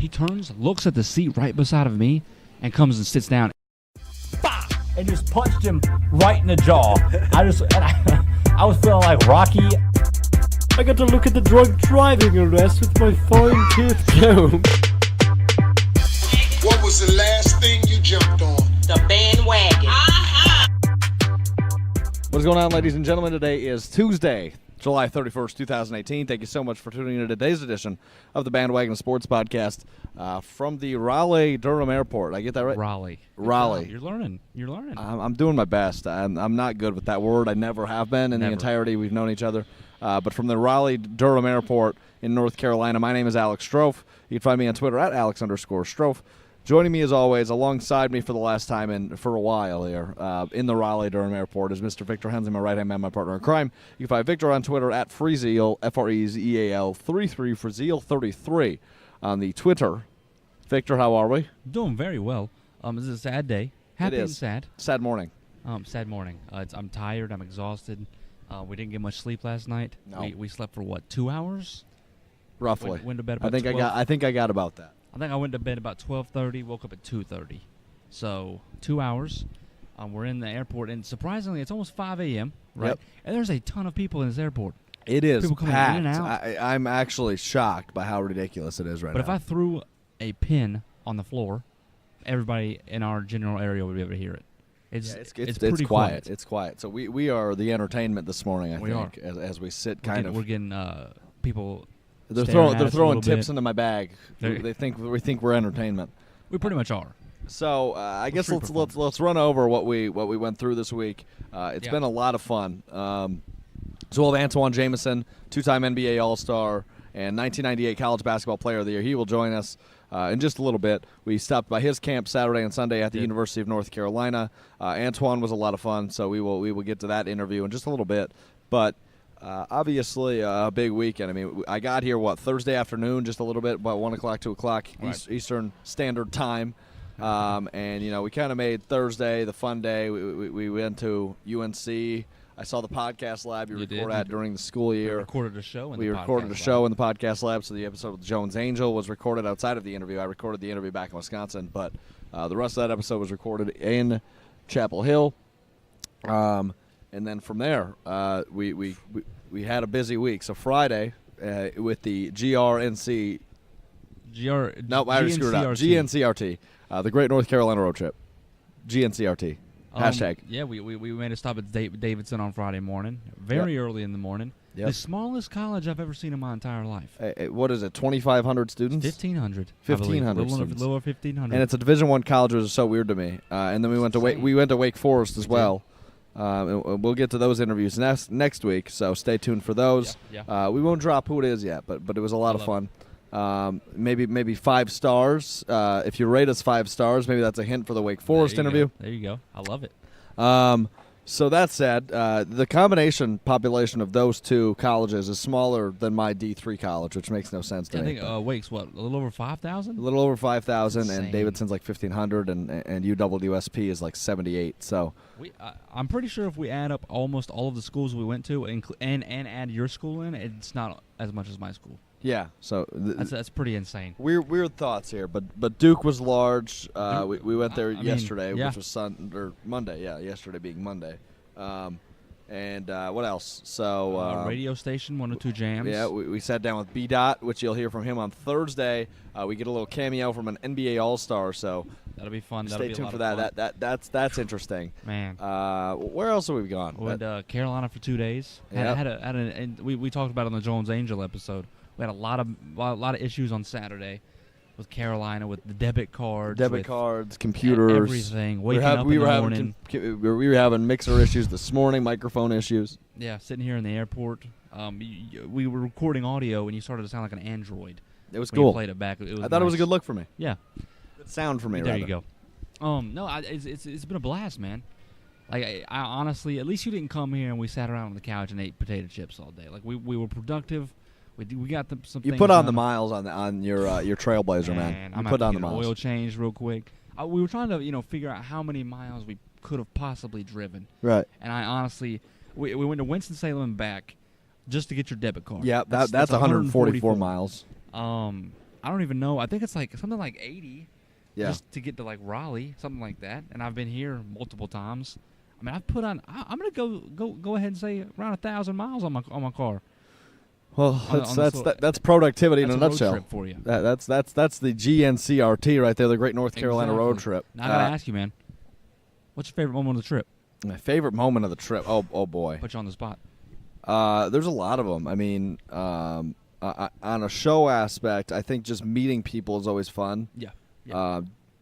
He turns, looks at the seat right beside of me, and comes and sits down. Bah! And just punched him right in the jaw. I was feeling like Rocky. I got to look at the drunk driving arrest with my fine-tooth comb. What was the last thing you jumped on? The bandwagon. What's going on, ladies and gentlemen? Today is Tuesday, July 31st, 2018. Thank you so much for tuning in to today's edition of the Bandwagon Sports Podcast from the Raleigh-Durham Airport. Did I get that right? Raleigh. Raleigh. You're learning. I'm doing my best. I'm not good with that word. I never have been in the entirety we've known each other. But from the Raleigh-Durham Airport in North Carolina, my name is Alex Strofe. You can find me on Twitter at Alex_Strofe. Joining me, as always, alongside me for the last time and for a while here in the Raleigh-Durham Airport is Mr. Victor Hensley, my right-hand man, my partner in crime. You can find Victor on Twitter at Freezeal, Frezeal 33 for Zeal33 on the Twitter. Victor, how are we? Doing very well. This is a sad day. Happy and sad. Sad morning. Sad morning. I'm tired. I'm exhausted. We didn't get much sleep last night. No. We slept for, 2 hours? Roughly. Went to bed about I think 12. I think I got about that. I think I went to bed about 12:30, woke up at 2:30. So 2 hours. We're in the airport, and surprisingly, it's almost 5 a.m., right? Yep. And there's a ton of people in this airport. It is People coming packed. in and out. I'm actually shocked by how ridiculous it is right But now. if I threw a pin on the floor, everybody in our general area would be able to hear it. It's pretty quiet. It's quiet. So we are the entertainment this morning, I We think, as we sit We're getting people. They're staring at us a throwing little tips bit. into my bag. We think we're entertainment. We pretty much are. So I guess street let's run over what we went through this week. It's been a lot of fun. So we'll have Antawn Jamison, two-time NBA All-Star and 1998 College Basketball Player of the Year. He will join us in just a little bit. We stopped by his camp Saturday and Sunday at the University of North Carolina. Antawn was a lot of fun, so we will get to that interview in just a little bit. But obviously a big weekend. I mean, I got here, Thursday afternoon, just a little bit, about 1 o'clock, 2 o'clock Right. Eastern Standard Time. And, we kind of made Thursday the fun day. We went to UNC. I saw the podcast lab you record at during the school year. We recorded a show in in the podcast lab, so the episode of the Jones Angel was recorded outside of the interview. I recorded the interview back in Wisconsin, but the rest of that episode was recorded in Chapel Hill. And then from there, we had a busy week. So Friday with the GRNC. I screwed it up. GNCRT, the Great North Carolina Road Trip. GNCRT. Hashtag. Yeah, we made a stop at Davidson on Friday morning, very early in the morning. Yep. The smallest college I've ever seen in my entire life. What is it, 2,500 students? 1,500. 1,500 little students. over 1,500. And it's a Division I college, which is so weird to me. And then we went to Wake Forest as well. And we'll get to those interviews next week, so stay tuned for those. Yeah. We won't drop who it is yet, but it was a lot of fun. Maybe 5 stars. If you rate us 5 stars, maybe that's a hint for the Wake Forest interview. There you go. I love it. So that said, the combination population of those two colleges is smaller than my D3 college, which makes no sense to me. I think Wake's a little over 5,000? A little over 5,000, and Insane. Davidson's like 1,500, and UWSP is like 78. So I'm pretty sure if we add up almost all of the schools we went to and add your school in, it's not as much as my school. yeah, so That's pretty insane. weird thoughts here, but Duke was large. We went there yesterday, which was Monday. Yeah, yesterday being Monday. And what else? So radio station 102 Jams. Yeah, we sat down with B-Dot, which you'll hear from him on Thursday. We get a little cameo from an NBA All-Star, so That'll be fun. stay tuned for that. That's interesting. Man. Where else have we gone? We went to Carolina for 2 days. And we talked about it on the Jones Angel episode. We had a lot of issues on Saturday with Carolina, with the debit cards, computers, everything. Waking up in the morning. We were having mixer issues this morning, microphone issues. Yeah, sitting here in the airport. We were recording audio, and you started to sound like an android. It was when cool. You played it back. I thought it was a good look for me. Yeah. Good sound for me. There rather. you go. No, it's been a blast, man. Like I honestly, at least you didn't come here and we sat around on the couch and ate potato chips all day. Like we were productive. We got some. You things put on done. the miles on your Trailblazer, man. You I'm put on the get an miles. oil change real quick. We were trying to figure out how many miles we could have possibly driven. Right. And I honestly, we went to Winston-Salem and back just to get your debit card. Yeah, that's 144 miles. I don't even know. I think it's like something like 80 Yeah. just to get to like Raleigh, something like that. And I've been here multiple times. I mean, I've put on. I'm gonna go ahead and say around 1,000 miles on my car. Well, on this that's productivity in That's a a road nutshell. trip for you. That's the GNCRT right there, the Great North Carolina Road Exactly. Trip. Now I gotta ask you, man. What's your favorite moment of the trip? My favorite moment of the trip. Oh boy. Put you on the spot. There's a lot of them. I mean, on a show aspect, I think just meeting people is always fun. Yeah.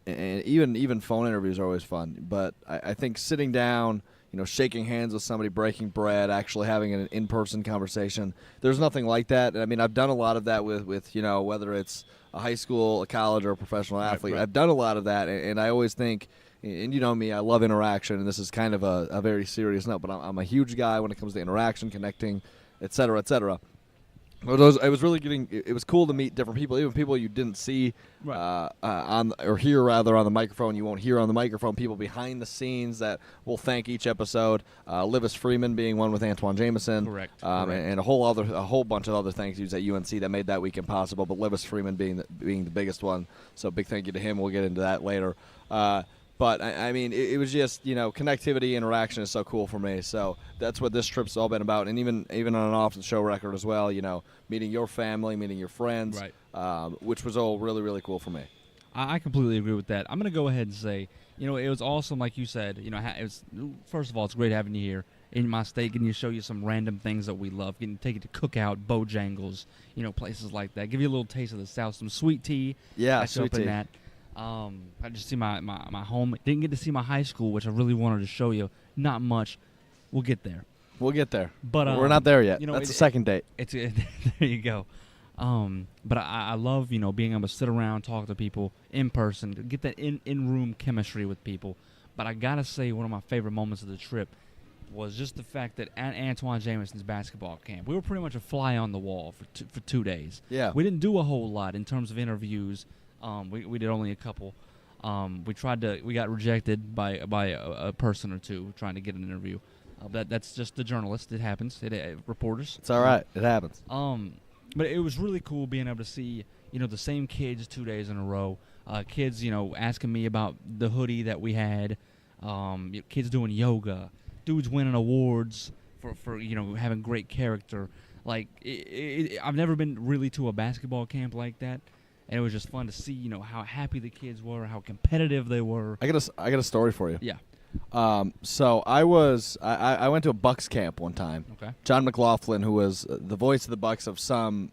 And even phone interviews are always fun. But I think sitting down, shaking hands with somebody, breaking bread, actually having an in-person conversation, there's nothing like that. I mean, I've done a lot of that with whether it's a high school, a college, or a professional athlete. Right. I've done a lot of that, and I always think, and you know me, I love interaction, and this is kind of a very serious note, but I'm a huge guy when it comes to interaction, connecting, et cetera, et cetera. It was cool to meet different people, even people you didn't see hear on the microphone. You won't hear on the microphone. People behind the scenes that will thank each episode. Livis Freeman being one with Antawn Jamison, Correct. And a whole bunch of other thank yous at UNC that made that weekend possible. But Livis Freeman being the biggest one. So big thank you to him. We'll get into that later. But, I mean, it was just, connectivity, interaction is so cool for me. So that's what this trip's all been about. And even on an off-the-show record as well, meeting your family, meeting your friends, which was all really, really cool for me. I completely agree with that. I'm going to go ahead and say, it was awesome, like you said. First of all, it's great having you here in my state, getting to show you some random things that we love, getting to take you to Cookout, Bojangles, places like that. Give you a little taste of the South, some sweet tea. Yeah, sweet tea. That. I just see my home. Didn't get to see my high school, which I really wanted to show you. Not much. We'll get there. But we're not there yet. That's the second date. There you go. But I love being able to sit around, talk to people in person, get that in-room chemistry with people. But I gotta say, one of my favorite moments of the trip was just the fact that at Antawn Jamison's basketball camp, we were pretty much a fly on the wall for 2 days. Yeah. We didn't do a whole lot in terms of interviews. We did only a couple. We got rejected by a person or two trying to get an interview. That's just the journalist. It happens. Reporters. It's all right. It happens. But it was really cool being able to see the same kids 2 days in a row. Kids asking me about the hoodie that we had. Kids doing yoga. Dudes winning awards for having great character. Like I've never been really to a basketball camp like that. And it was just fun to see, how happy the kids were, how competitive they were. I got a story for you. Yeah. So I went to a Bucks camp one time. Okay. John McLaughlin, who was the voice of the Bucks of some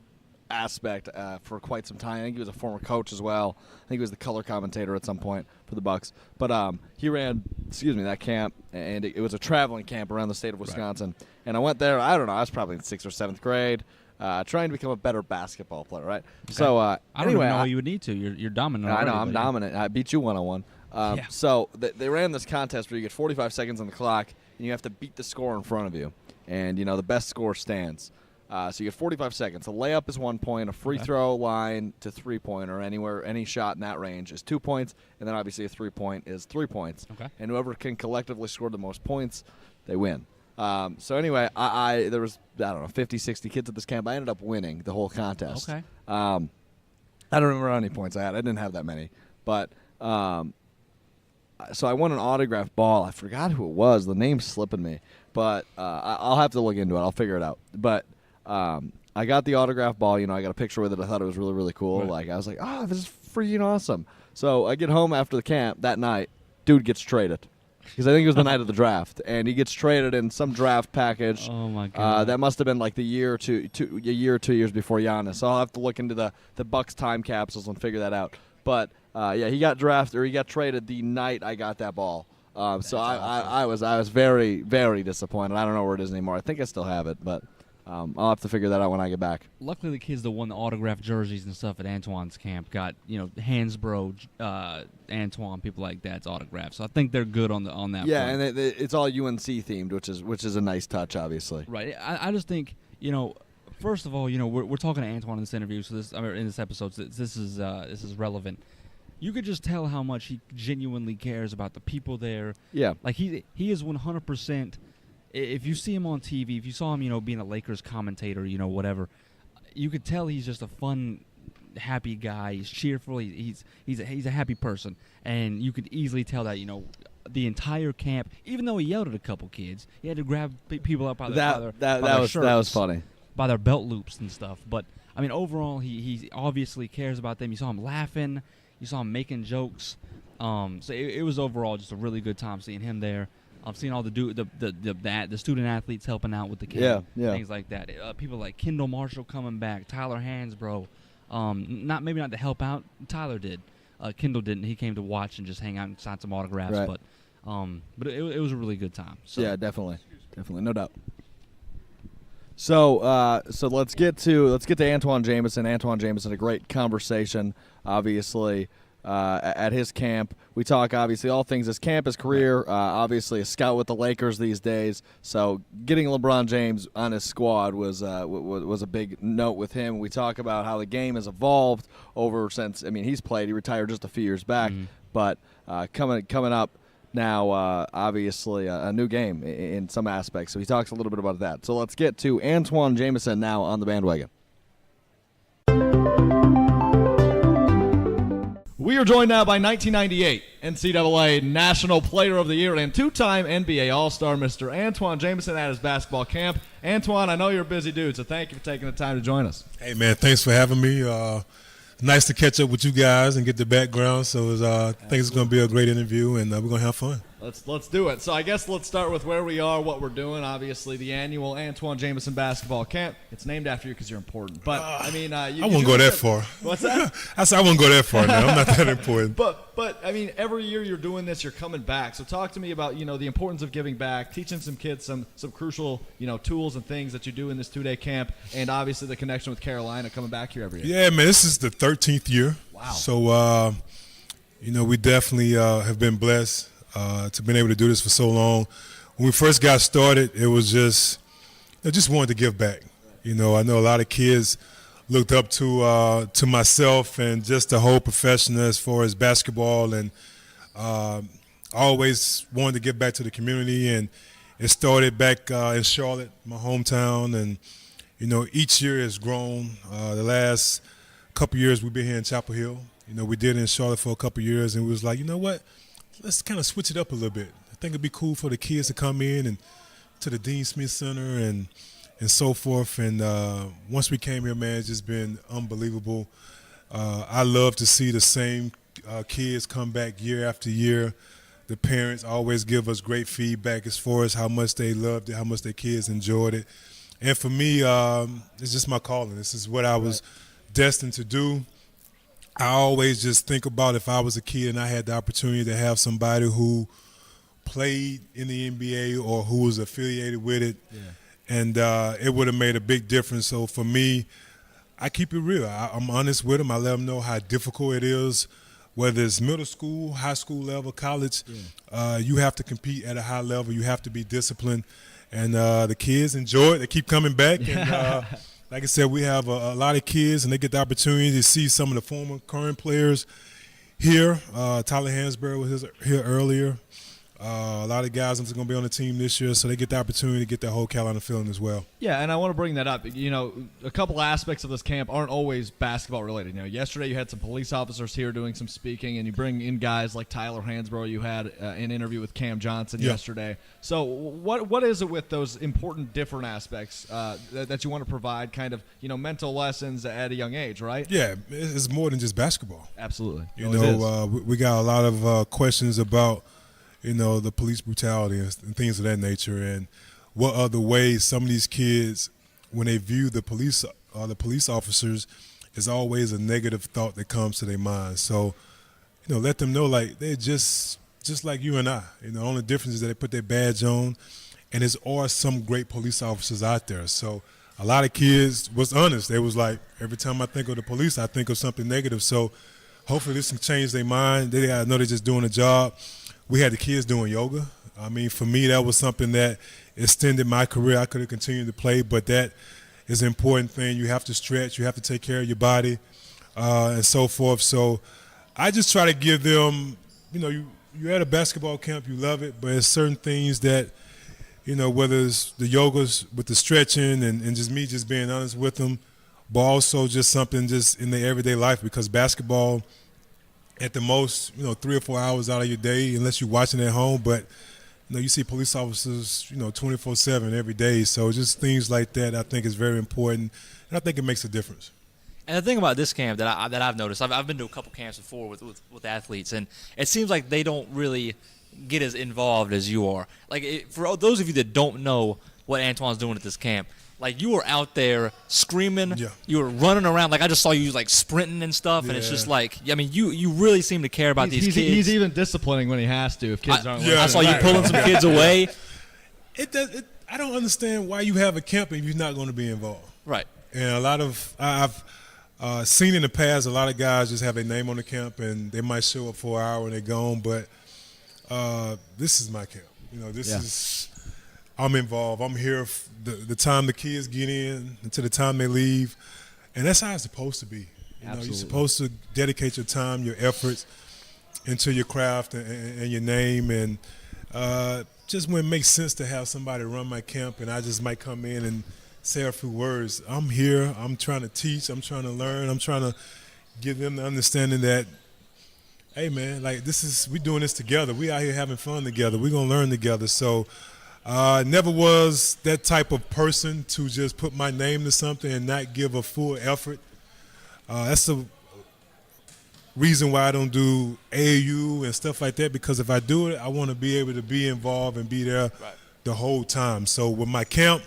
aspect for quite some time. I think he was a former coach as well. I think he was the color commentator at some point for the Bucks. But he ran, that camp, and it was a traveling camp around the state of Wisconsin. Right. And I went there. I don't know. I was probably in 6th or 7th grade. Trying to become a better basketball player, right? Okay. So I don't even know you would need to. You're dominant. I know I'm dominant. I beat you 1-on-1. Yeah. So they ran this contest where you get 45 seconds on the clock, and you have to beat the score in front of you. And the best score stands. So you get 45 seconds. A layup is 1 point. A free throw line to 3-pointer, any shot in that range is 2 points, and then obviously a 3-point is 3 points. Okay. And whoever can collectively score the most points, they win. So anyway, there was, 50, 60 kids at this camp. I ended up winning the whole contest. Okay. I don't remember how many points I had. I didn't have that many. But so I won an autographed ball. I forgot who it was. The name's slipping me. But I'll have to look into it. I'll figure it out. But I got the autographed ball. I got a picture with it. I thought it was really, really cool. Right. I was like, this is freaking awesome. So I get home after the camp that night. Dude gets traded. Because I think it was the night of the draft, and he gets traded in some draft package. Oh my god! That must have been like a year or 2 years before Giannis. So I'll have to look into the Bucks time capsules and figure that out. But he got drafted or he got traded the night I got that ball. So I was very, very disappointed. I don't know where it is anymore. I think I still have it, but I'll have to figure that out when I get back. Luckily, the kids that won the autographed jerseys and stuff at Antoine's camp got Hansbrough, Antawn, people like that's autographed. So I think they're good on that. Yeah, front. and it's all UNC themed, which is a nice touch, obviously. Right. I just think first of all, we're talking to Antawn in this interview, so in this episode, so this is relevant. You could just tell how much he genuinely cares about the people there. Yeah. Like he is 100%. If you see him on TV, if you saw him, being a Lakers commentator, whatever, you could tell he's just a fun happy guy. He's cheerful. He's a happy person, and you could easily tell that the entire camp. Even though he yelled at a couple kids, he had to grab people up by their shirts, that was funny, by their belt loops and stuff. But I mean, overall, he obviously cares about them. You saw him laughing. You saw him making jokes. So it was overall just a really good time seeing him there. I've seen all the student athletes helping out with the camp, things like that. People like Kendall Marshall coming back, Tyler Hansbrough. Maybe not to help out. Tyler did. Kendall didn't. He came to watch and just hang out and sign some autographs. Right. But it was a really good time. So. Yeah, definitely, no doubt. So let's get to Antawn Jamison. Antawn Jamison, a great conversation, obviously. At his camp, we talk obviously all things his camp, his career. Obviously, a scout with the Lakers these days. So getting LeBron James on his squad was a big note with him. We talk about how the game has evolved since. I mean, he's played. He retired just a few years back, but coming up now, obviously a new game in some aspects. So he talks a little bit about that. So let's get to Antawn Jamison now on the bandwagon. We are joined now by 1998 NCAA National Player of the Year and two-time NBA All-Star, Mr. Antawn Jamison at his basketball camp. Antawn, I know you're a busy dude, so thank you for taking the time to join us. Hey, man, thanks for having me. Nice to catch up with you guys and get the background. So I think it's going to be a great interview, and we're going to have fun. Let's do it. So I guess let's start with where we are, what we're doing. Obviously, the annual Antawn Jamison basketball camp. It's named after you because you're important. But I mean, I wouldn't go that far. What's that? I said I wouldn't go that far. Now I'm not that important. But I mean, every year you're doing this, you're coming back. So talk to me about the importance of giving back, teaching some kids some crucial tools and things that you do in this 2-day camp, and obviously the connection with Carolina coming back here every year. Yeah, man, this is the 13th year. Wow. So we definitely have been blessed to been able to do this for so long. When we first got started, it was just wanted to give back. I know a lot of kids looked up to myself and just the whole profession as far as basketball, and I always wanted to give back to the community. And it started back in Charlotte, my hometown, and each year has grown. The last couple years we've been here in Chapel Hill. We did it in Charlotte for a couple years, and we was like, you know what? Let's kind of switch it up a little bit. I think it'd be cool for the kids to come in and to the Dean Smith Center and so forth. And once we came here, man, it's just been unbelievable. I love to see the same kids come back year after year. The parents always give us great feedback as far as how much they loved it, how much their kids enjoyed it. And for me, it's just my calling. This is what I was destined to do. I always just think about if I was a kid and I had the opportunity to have somebody who played in the NBA or who was affiliated with it, and it would have made a big difference. So for me, I keep it real. I'm honest with them. I let them know how difficult it is, whether it's middle school, high school level, college. You have to compete at a high level. You have to be disciplined. And the kids enjoy it. They keep coming back. And like I said, we have a lot of kids, and they get the opportunity to see some of the former current players here. Tyler Hansbrough was here earlier. A lot of guys are going to be on the team this year, so they get the opportunity to get that whole Carolina feeling as well. Yeah, and I want to bring that up. A couple aspects of this camp aren't always basketball related. Yesterday you had some police officers here doing some speaking, and you bring in guys like Tyler Hansbrough. You had an interview with Cam Johnson yesterday. So what is it with those important different aspects that you want to provide, kind of mental lessons at a young age, right? Yeah, it's more than just basketball. Absolutely. We got a lot of questions about the police brutality and things of that nature, and what other ways some of these kids, when they view the police officers, is always a negative thought that comes to their mind. So, let them know like they're just like you and I. The only difference is that they put their badge on, and there are some great police officers out there. So a lot of kids was honest. They was like, every time I think of the police, I think of something negative. So hopefully this can change their mind. They gotta know they're just doing a job. We had the kids doing yoga. I mean, for me, that was something that extended my career. I could have continued to play, but that is an important thing. You have to stretch. You have to take care of your body and so forth. So I just try to give them, you're at a basketball camp, you love it, but it's certain things that, whether it's the yogas with the stretching and just me just being honest with them, but also just something just in their everyday life, because basketball, at the most, 3 or 4 hours out of your day, unless you're watching at home. But you see police officers, 24/7 every day. So just things like that, I think, is very important, and I think it makes a difference. And the thing about this camp that I've noticed, I've been to a couple camps before with athletes, and it seems like they don't really get as involved as you are. Like, for those of you that don't know what Antoine's doing at this camp, like, you were out there screaming, you were running around. Like, I just saw you like sprinting and stuff, and it's just like, I mean, you really seem to care about these kids. He's even disciplining when he has to if kids aren't. I saw you pulling some kids away. I don't understand why you have a camp and you're not going to be involved. Right. And I've seen in the past, a lot of guys just have their name on the camp and they might show up for an hour and they're gone. But this is my camp. I'm involved. I'm here the time the kids get in until the time they leave, and that's how it's supposed to be. You're supposed to dedicate your time, your efforts into your craft and your name, and just when it makes sense to have somebody run my camp, and I just might come in and say a few words. I'm here. I'm trying to teach. I'm trying to learn. I'm trying to give them the understanding that, hey man, like we're doing this together. We out here having fun together. We're gonna learn together. So. Never was that type of person to just put my name to something and not give a full effort. That's the reason why I don't do AAU and stuff like that, because if I do it, I want to be able to be involved and be there the whole time. So with my camp,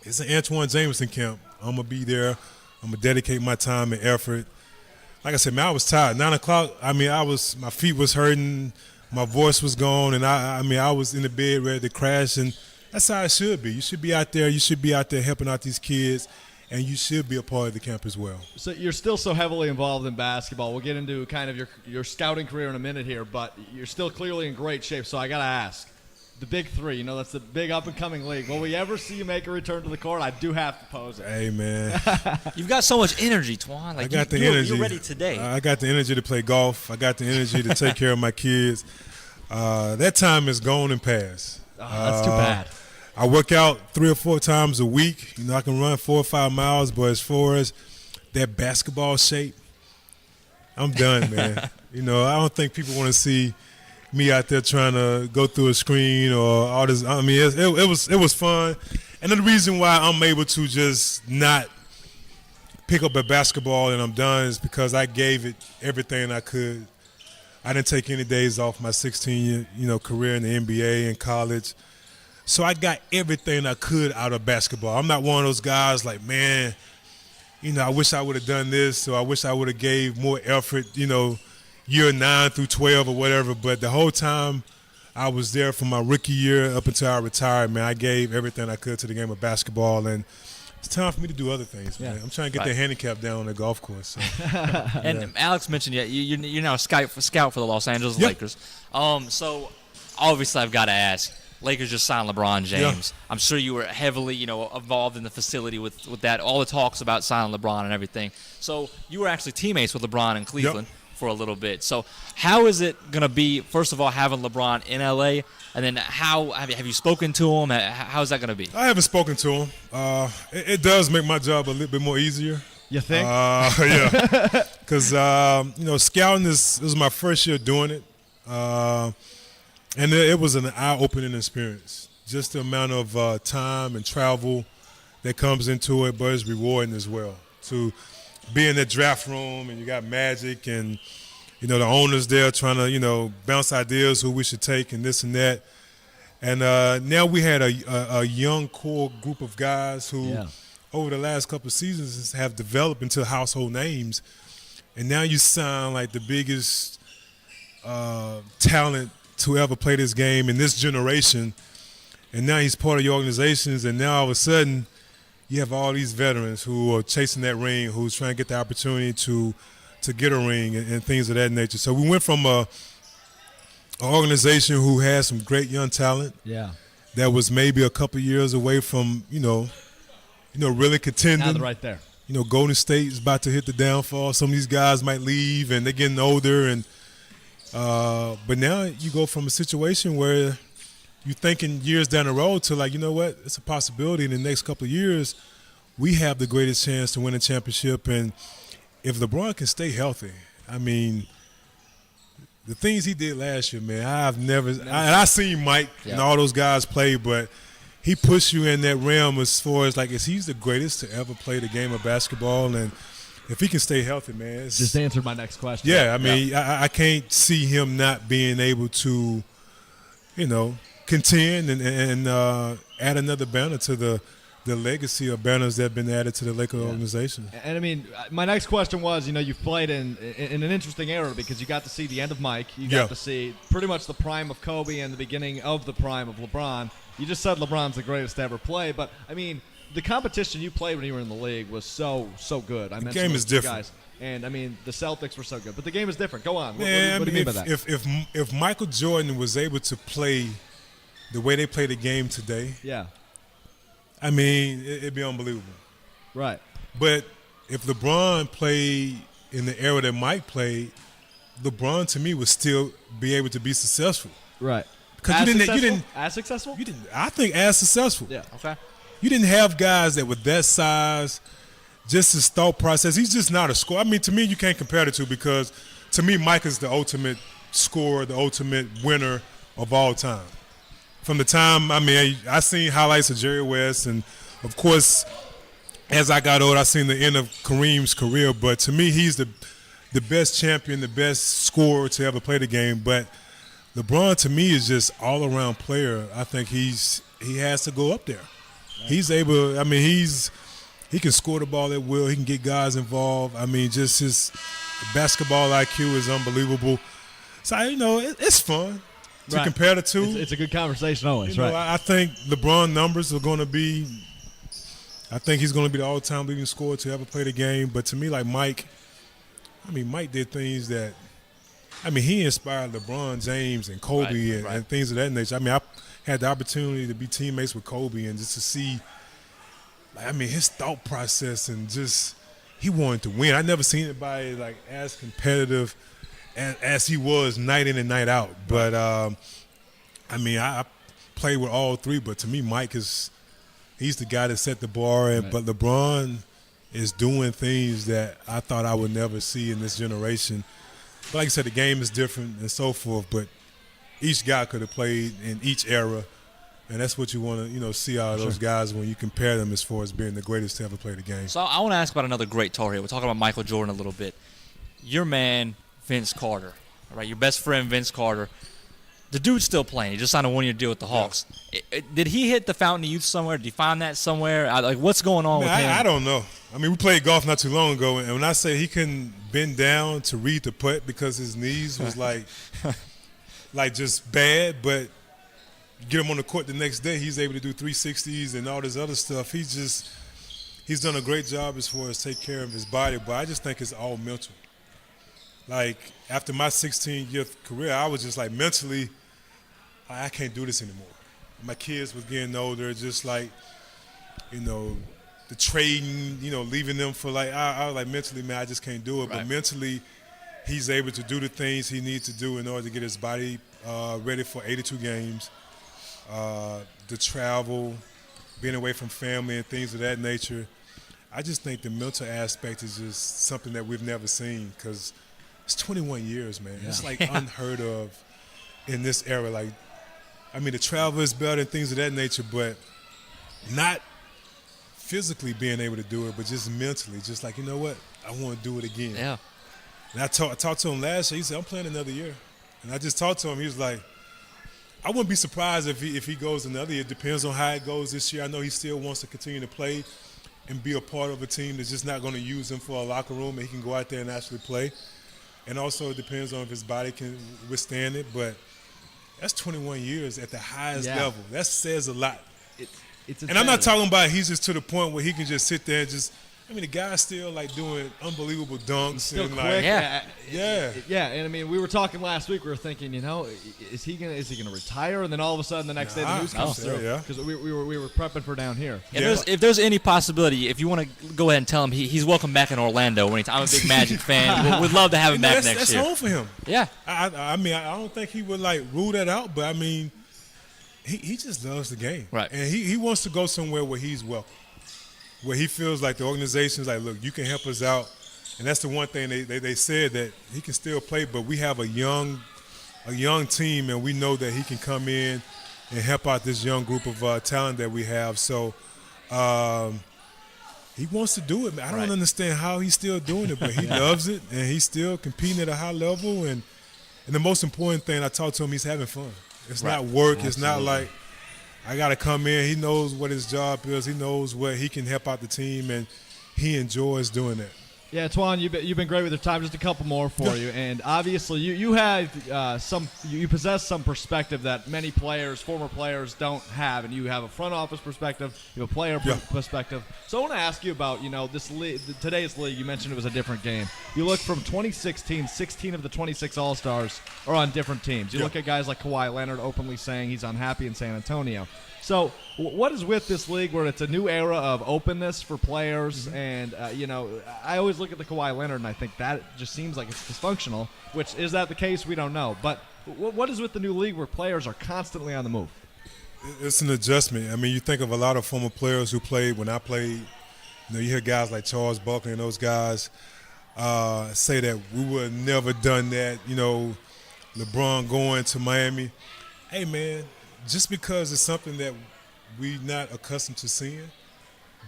it's an Antawn Jamison camp. I'm going to be there. I'm going to dedicate my time and effort. Like I said, man, I was tired. 9 o'clock, my feet was hurting. My voice was gone, and I was in the bed ready to crash, and that's how it should be. You should be out there. You should be out there helping out these kids, and you should be a part of the camp as well. So you're still so heavily involved in basketball. We'll get into kind of your scouting career in a minute here, but you're still clearly in great shape. So I got to ask, the big three, that's the big up-and-coming league. Will we ever see you make a return to the court? I do have to pose it. Hey, man. You've got so much energy, Twan. Like, I got the energy. You're ready today. I got the energy to play golf. I got the energy to take care of my kids. That time is gone and past. That's too bad. I work out 3 or 4 times a week. I can run 4 or 5 miles, but as far as that basketball shape, I'm done, man. I don't think people want to see me out there trying to go through a screen or all this. I mean, it was fun, and the reason why I'm able to just not pick up a basketball and I'm done is because I gave it everything I could. I didn't take any days off my 16-year, career in the NBA and college, so I got everything I could out of basketball. I'm not one of those guys like, man, I wish I would have done this, or I wish I would have gave more effort, year 9 through 12 or whatever. But the whole time I was there from my rookie year up until I retired, man, I gave everything I could to the game of basketball, and it's time for me to do other things, man. I'm trying to get the handicap down on the golf course. So. And Alex mentioned, you're now a scout for the Los Angeles Lakers. So obviously I've got to ask, Lakers just signed LeBron James. Yeah. I'm sure you were heavily, involved in the facility with that, all the talks about signing LeBron and everything. So you were actually teammates with LeBron in Cleveland for a little bit. So how is it going to be, first of all, having LeBron in L.A., and then how have you spoken to him? How is that going to be? I haven't spoken to him. It does make my job a little bit more easier. You think? Yeah. Because, scouting this was my first year doing it. And it was an eye-opening experience. Just the amount of time and travel that comes into it, but it's rewarding as well. To be in that draft room and you got Magic and, the owners there trying to, bounce ideas who we should take and this and that. And now we had a young core group of guys who over the last couple of seasons have developed into household names. And now you sound like the biggest talent to ever play this game in this generation, and now he's part of your organizations, and now all of a sudden you have all these veterans who are chasing that ring, who's trying to get the opportunity to get a ring and things of that nature. So we went from an organization who had some great young talent that was maybe a couple years away from, really contending. Now right there. Golden State is about to hit the downfall. Some of these guys might leave, and they're getting older, and but now you go from a situation where you're thinking years down the road to like, it's a possibility in the next couple of years we have the greatest chance to win a championship. And if LeBron can stay healthy, I mean, the things he did last year, man, I seen Mike and all those guys play, but he pushed you in that realm as far as, like, he's the greatest to ever play the game of basketball. And if he can stay healthy, man. Just answered my next question. Yeah, I mean, I can't see him not being able to, contend and add another banner to the legacy of banners that have been added to the Lakers organization. And I mean, my next question was, you've played in an interesting era because you got to see the end of Mike. You got to see pretty much the prime of Kobe and the beginning of the prime of LeBron. You just said LeBron's the greatest to ever play, but I mean, the competition you played when you were in the league was so good. The game is different. Guys. And I mean, the Celtics were so good, but the game is different. Go on. Man, what do you mean by that? If Michael Jordan was able to play the way they play the game today, I mean, it'd be unbelievable. Right. But if LeBron played in the era that Mike played, LeBron to me would still be able to be successful. Right. Because you didn't as successful. I think as successful. Yeah. Okay. You didn't have guys that were that size. Just his thought process. He's just not a scorer. I mean, to me, you can't compare the two because to me, Mike is the ultimate scorer, the ultimate winner of all time. From the time, I mean, I seen highlights of Jerry West, and of course, as I got older, I seen the end of Kareem's career. But to me, he's the best champion, the best scorer to ever play the game. But LeBron, to me, is just all-around player. I think he has to go up there. Right. He's able. I mean, he can score the ball at will. He can get guys involved. I mean, just his basketball IQ is unbelievable. So it's fun. To compare the two. It's a good conversation always, right? I think LeBron numbers are going to be – I think he's going to be the all-time leading scorer to ever play the game. But to me, like Mike did things that – I mean, he inspired LeBron James and Kobe and things of that nature. I mean, I had the opportunity to be teammates with Kobe and just to see, his thought process and just he wanted to win. I never seen anybody, like, as competitive – as he was night in and night out. But, I played with all three, but to me, Mike he's the guy that set the bar. But LeBron is doing things that I thought I would never see in this generation. But like I said, the game is different and so forth, but each guy could have played in each era, and that's what you want to see out of those guys when you compare them as far as being the greatest to ever play the game. So I want to ask about another great Tar here. We're talking about Michael Jordan a little bit. Your man – Vince Carter, all right? Your best friend, Vince Carter. The dude's still playing. He just signed a one-year deal with the Hawks. Did he hit the Fountain of Youth somewhere? Did he find that somewhere? What's going on with him? I don't know. I mean, we played golf not too long ago, and when I say he couldn't bend down to read the putt because his knees was like just bad, but get him on the court the next day, he's able to do 360s and all this other stuff. He's done a great job as far as take care of his body, but I just think it's all mental. Like, after my 16-year career, I was just like mentally, I can't do this anymore. My kids was getting older, just like, the trading, leaving them for I was like mentally, man, I just can't do it. Right. But mentally, he's able to do the things he needs to do in order to get his body ready for 82 games, the travel, being away from family and things of that nature. I just think the mental aspect is just something that we've never seen because – it's 21 years, man. Yeah. It's like unheard of in this era. Like, the travel is better and things of that nature, but not physically being able to do it, but just mentally. Just like, you know what? I want to do it again. Yeah. And I talked to him last year. He said, I'm playing another year. And I just talked to him. He was like, I wouldn't be surprised if he goes another year. It depends on how it goes this year. I know he still wants to continue to play and be a part of a team that's just not going to use him for a locker room and he can go out there and actually play. And also it depends on if his body can withstand it. But that's 21 years at the highest level. That says a lot. And I'm not talking about he's just to the point where he can just sit there and just – the guy's still, doing unbelievable dunks. He's still and quick. Yeah. And, we were talking last week. We were thinking, is he gonna retire? And then all of a sudden the next day the news comes through. Because we were prepping for down here. If there's any possibility, if you want to go ahead and tell him he's welcome back in Orlando anytime. I'm a big Magic fan. We'd love to have him back next year. That's home for him. Yeah. I don't think he would, rule that out. But, he just loves the game. Right. And he wants to go somewhere where he's welcome. where he feels like the organization's like, look, you can help us out. And that's the one thing they said, that he can still play, but we have a young team, and we know that he can come in and help out this young group of talent that we have. So he wants to do it. I don't understand how he's still doing it, but he loves it, and he's still competing at a high level. And the most important thing, I talked to him, he's having fun. It's not work. Absolutely. It's not like I got to come in. He knows what his job is. He knows what he can help out the team, and he enjoys doing that. Yeah, Antawn, you've been great with your time. Just a couple more for you, and obviously you have you possess some perspective that many players, former players, don't have, and you have a front office perspective, you have a player perspective. So I want to ask you about this league, today's league. You mentioned it was a different game. You look from 2016, 16 of the 26 All-Stars are on different teams. You look at guys like Kawhi Leonard openly saying he's unhappy in San Antonio. So what is with this league where it's a new era of openness for players? And, I always look at the Kawhi Leonard and I think that just seems like it's dysfunctional, which is that the case? We don't know. But what is with the new league where players are constantly on the move? It's an adjustment. I mean, you think of a lot of former players who played when I played. You hear guys like Charles Barkley and those guys say that we would have never done that. LeBron going to Miami. Hey, man. Just because it's something that we're not accustomed to seeing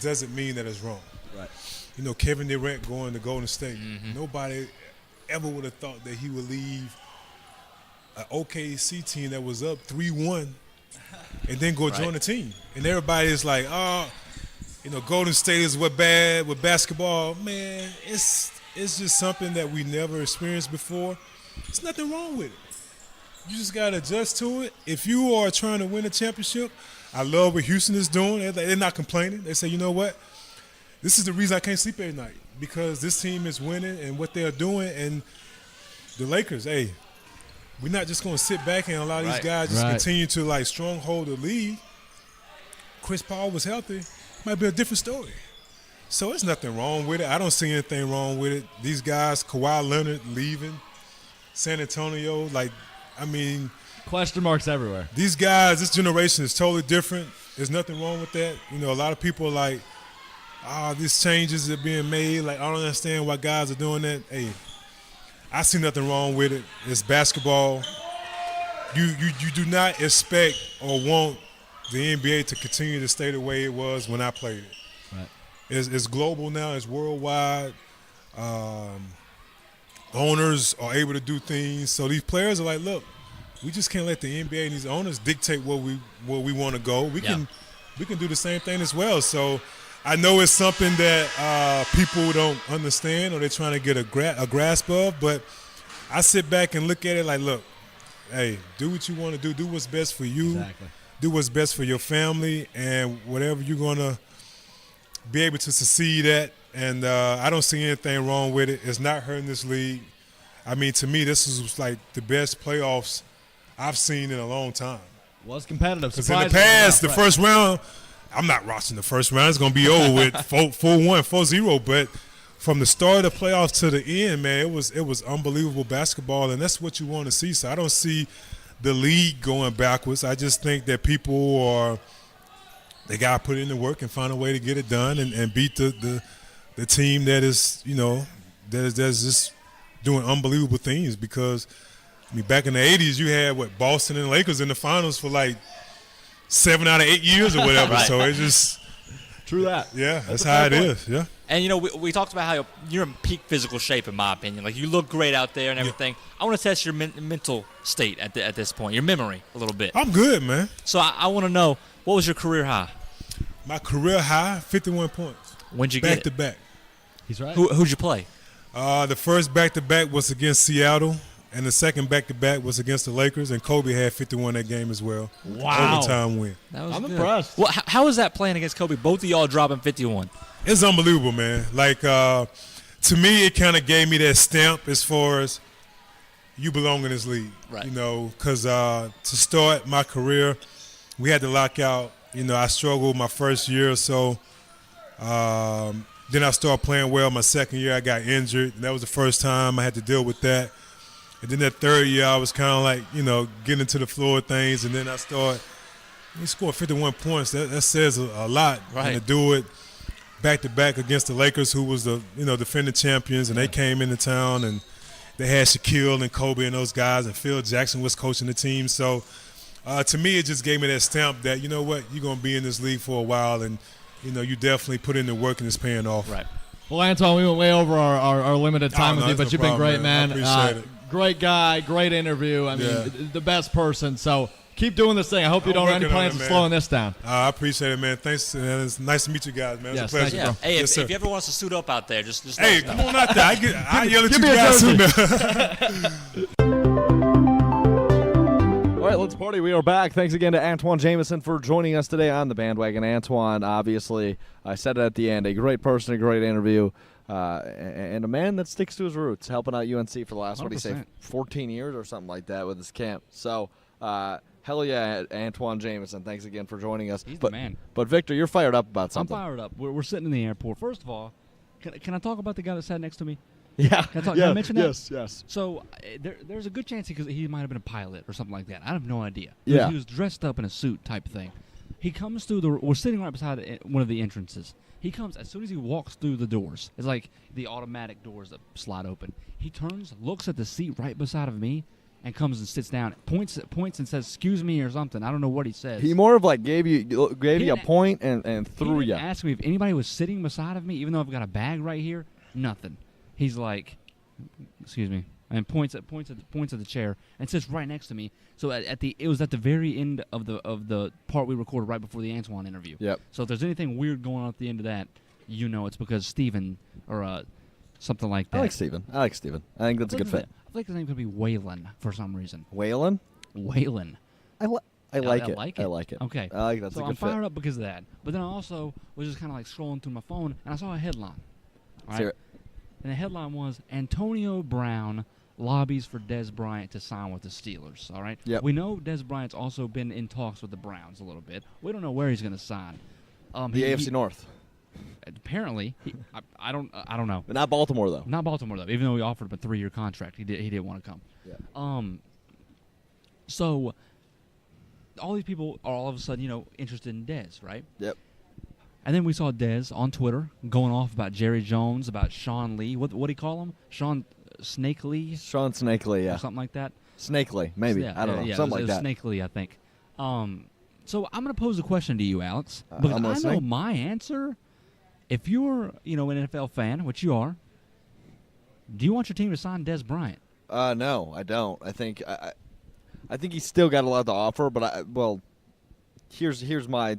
doesn't mean that it's wrong. Right. Kevin Durant going to Golden State. Mm-hmm. Nobody ever would have thought that he would leave an OKC team that was up 3-1 and then go join the team. And everybody is like, Golden State is what bad with basketball. Man, it's just something that we never experienced before. There's nothing wrong with it. You just got to adjust to it. If you are trying to win a championship, I love what Houston is doing. They're not complaining. They say, you know what? This is the reason I can't sleep every night, because this team is winning and what they're doing. And the Lakers, hey, we're not just going to sit back and allow these guys just continue to, stronghold the league. Chris Paul was healthy. Might be a different story. So there's nothing wrong with it. I don't see anything wrong with it. These guys, Kawhi Leonard leaving, San Antonio, question marks everywhere. These guys, this generation is totally different. There's nothing wrong with that. A lot of people are like, these changes are being made. I don't understand why guys are doing that. Hey, I see nothing wrong with it. It's basketball. You do not expect or want the NBA to continue to stay the way it was when I played it. Right. It's global now. It's worldwide. Owners are able to do things. So these players are like, look, we just can't let the NBA and these owners dictate where we want to go. We can do the same thing as well. So I know it's something that people don't understand or they're trying to get a grasp of, but I sit back and look at it like, look, hey, do what you want to do. Do what's best for you. Exactly. Do what's best for your family, and whatever you're going to be able to succeed at. And I don't see anything wrong with it. It's not hurting this league. I mean, to me, this is like the best playoffs I've seen in a long time. Was competitive. Because in the past, the first round, I'm not watching the first round. It's going to be over with 4-1, 4-0. But from the start of the playoffs to the end, man, it was unbelievable basketball, and that's what you want to see. So I don't see the league going backwards. I just think that they got to put in the work and find a way to get it done and beat the team that is, that's just doing unbelievable things. Because, back in the 80s, you had, Boston and Lakers in the finals for 7 out of 8 years or whatever. Right. So it's just – True that. Yeah, that's how it is. Yeah. And, we talked about how you're in peak physical shape, in my opinion. You look great out there and everything. I want to test your mental state at this point, your memory a little bit. I'm good, man. So I want to know, what was your career high? My career high, 51 points. When'd you get it? Back-to-back. He's right. Who'd you play? The first back-to-back was against Seattle, and the second back-to-back was against the Lakers, and Kobe had 51 that game as well. Wow. Overtime win. I'm impressed. Well, how was that playing against Kobe? Both of y'all dropping 51. It's unbelievable, man. To me, it kind of gave me that stamp as far as you belong in this league. Right. Because to start my career, we had to lock out. I struggled my first year or so. Then I started playing well. My second year, I got injured. And that was the first time I had to deal with that. And then that third year, I was kind of getting into the flow of things. And then I started, he scored 51 points. That says a lot. Right. And to do it back-to-back against the Lakers, who was the defending champions, and they came into town, and they had Shaquille and Kobe and those guys, and Phil Jackson was coaching the team. So to me, it just gave me that stamp that, you know what, you're going to be in this league for a while, and you definitely put in the work, and it's paying off. Right. Well, Antawn, we went way over our limited time with you, but you've been great, man. I appreciate it. Great guy, great interview. I mean, the best person. So keep doing this thing. I hope you don't have any plans of slowing this down. I appreciate it, man. Thanks. It's nice to meet you guys, man. It was a pleasure. Yeah. Hey, yes, if you ever want us to suit up out there, just hey, let us know. come on out there. I yell at you guys soon. All right, let's party. We are back. Thanks again to Antawn Jamison for joining us today on the Bandwagon. Antawn, obviously, I said it at the end, a great person, a great interview, and a man that sticks to his roots, helping out UNC for the last, 14 years or something like that with his camp. So, hell yeah, Antawn Jamison. Thanks again for joining us. He's the man. But, Victor, you're fired up about something. I'm fired up. We're sitting in the airport. First of all, can I talk about the guy that sat next to me? Yeah. Can I mention that? Yes. So there's a good chance he might have been a pilot or something like that. I have no idea. Yeah. He was dressed up in a suit type thing. He comes through we're sitting right beside one of the entrances. He comes, as soon as he walks through the doors, it's like the automatic doors that slide open. He turns, looks at the seat right beside of me, and comes and sits down, points and says, "Excuse me" or something. I don't know what he says. He more of like gave you a point and threw you. He didn't ask me if anybody was sitting beside of me, even though I've got a bag right here. Nothing. He's like, "Excuse me," and points at the chair and sits right next to me. So it was at the very end of the part we recorded right before the Antawn interview. Yep. So if there's anything weird going on at the end of that, it's because Steven or something like that. I like Steven. I think that's a good fit. I think his name could be Waylon for some reason. Waylon? Waylon. I like it. I like it. Okay. I like that's so a good fit. I'm fired up because of that. But then I also was just kind of like scrolling through my phone, and I saw a headline. All right? And the headline was, Antonio Brown lobbies for Dez Bryant to sign with the Steelers. All right? Yep. We know Dez Bryant's also been in talks with the Browns a little bit. We don't know where he's going to sign. The AFC North. Apparently, I don't know. But not Baltimore, though. Not Baltimore, though. Even though we offered him a 3-year contract, he didn't want to come. Yeah. So all these people are all of a sudden, interested in Dez, right? Yep. And then we saw Dez on Twitter going off about Jerry Jones, about Sean Lee. What do you call him? Sean Snakely? Sean Snakely, yeah. Or something like that. Snakely, maybe. Yeah, I don't know. Yeah, something it was like that. Snakely, I think. So I'm going to pose a question to you, Alex, because I'm I know listening. my answer. If you're, an NFL fan, which you are, do you want your team to sign Dez Bryant? No, I don't. I think he's still got a lot to offer, but here's my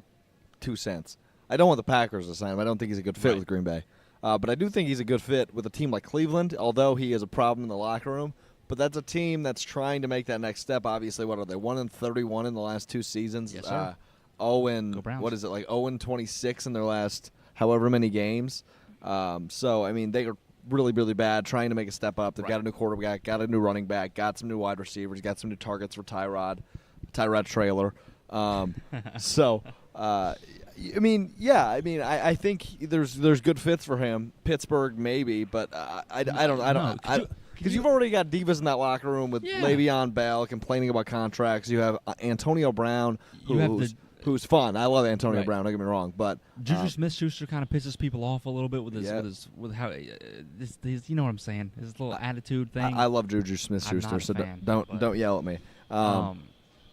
2 cents. I don't want the Packers to sign him. I don't think he's a good fit with Green Bay. But I do think he's a good fit with a team like Cleveland, although he is a problem in the locker room. But that's a team that's trying to make that next step. Obviously, what are they, 1-31 in the last 2 seasons? Yes, sir. What is it, like 0-26 in their last however many games? So, I mean, they are really, really bad, trying to make a step up. They've got a new quarterback, got a new running back, got some new wide receivers, got some new targets for Tyrod Trailer. I think there's good fits for him. Pittsburgh, maybe, but I don't. Because you've already got divas in that locker room with Le'Veon Bell complaining about contracts. You have Antonio Brown, who's fun. I love Antonio Brown. Don't get me wrong, but Juju Smith-Schuster kind of pisses people off a little bit with his how this you know what I'm saying? His little attitude thing. I love Juju Smith-Schuster, so don't yell at me.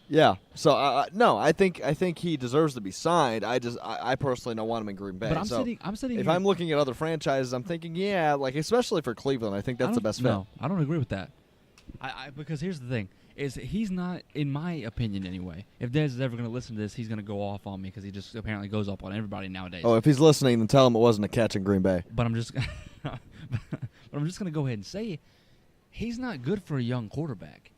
Yeah. So no, I think he deserves to be signed. I personally don't want him in Green Bay. But I'm sitting. If here, I'm looking at other franchises, I'm thinking, especially for Cleveland, I think that's the best fit. No, I don't agree with that. Because here's the thing: is he's not, in my opinion anyway. If Dez is ever going to listen to this, he's going to go off on me because he just apparently goes up on everybody nowadays. Oh, if he's listening, then tell him it wasn't a catch in Green Bay. But I'm just going to go ahead and say, he's not good for a young quarterback.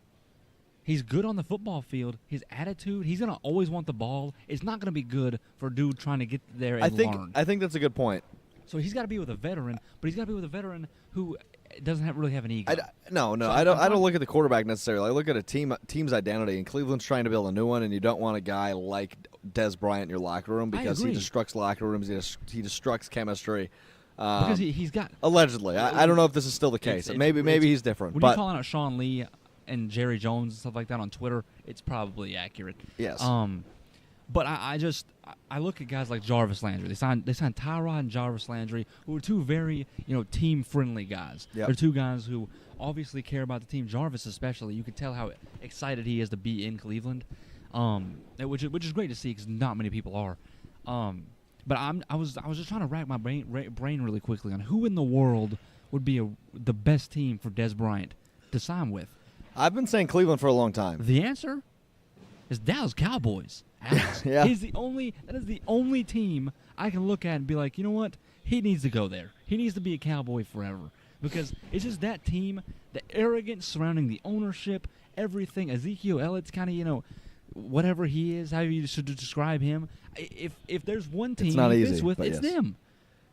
He's good on the football field. His attitude, he's going to always want the ball. It's not going to be good for a dude trying to get there and learn. I think that's a good point. So he's got to be with a veteran, but he's got to be with a veteran who doesn't really have an ego. I don't look at the quarterback necessarily. I look at a team's identity, and Cleveland's trying to build a new one, and you don't want a guy like Dez Bryant in your locker room because he destructs locker rooms. He destructs chemistry. Because he's got allegedly. I don't know if this is still the case. Maybe he's different. When you're calling out Sean Lee and Jerry Jones and stuff like that on Twitter, it's probably accurate. Yes. But I look at guys like Jarvis Landry. They signed Tyrod and Jarvis Landry, who are two very team friendly guys. Yep. They're two guys who obviously care about the team. Jarvis especially, you could tell how excited he is to be in Cleveland, which is great to see because not many people are. But I was just trying to rack my brain really quickly on who in the world would be the best team for Dez Bryant to sign with. I've been saying Cleveland for a long time. The answer is Dallas Cowboys. Alex. Yeah. That is the only team I can look at and be like, you know what? He needs to go there. He needs to be a Cowboy forever. Because it's just that team, the arrogance surrounding the ownership, everything. Ezekiel Elliott's kind of, whatever he is, how you should describe him. If there's one team he fits with, it's them.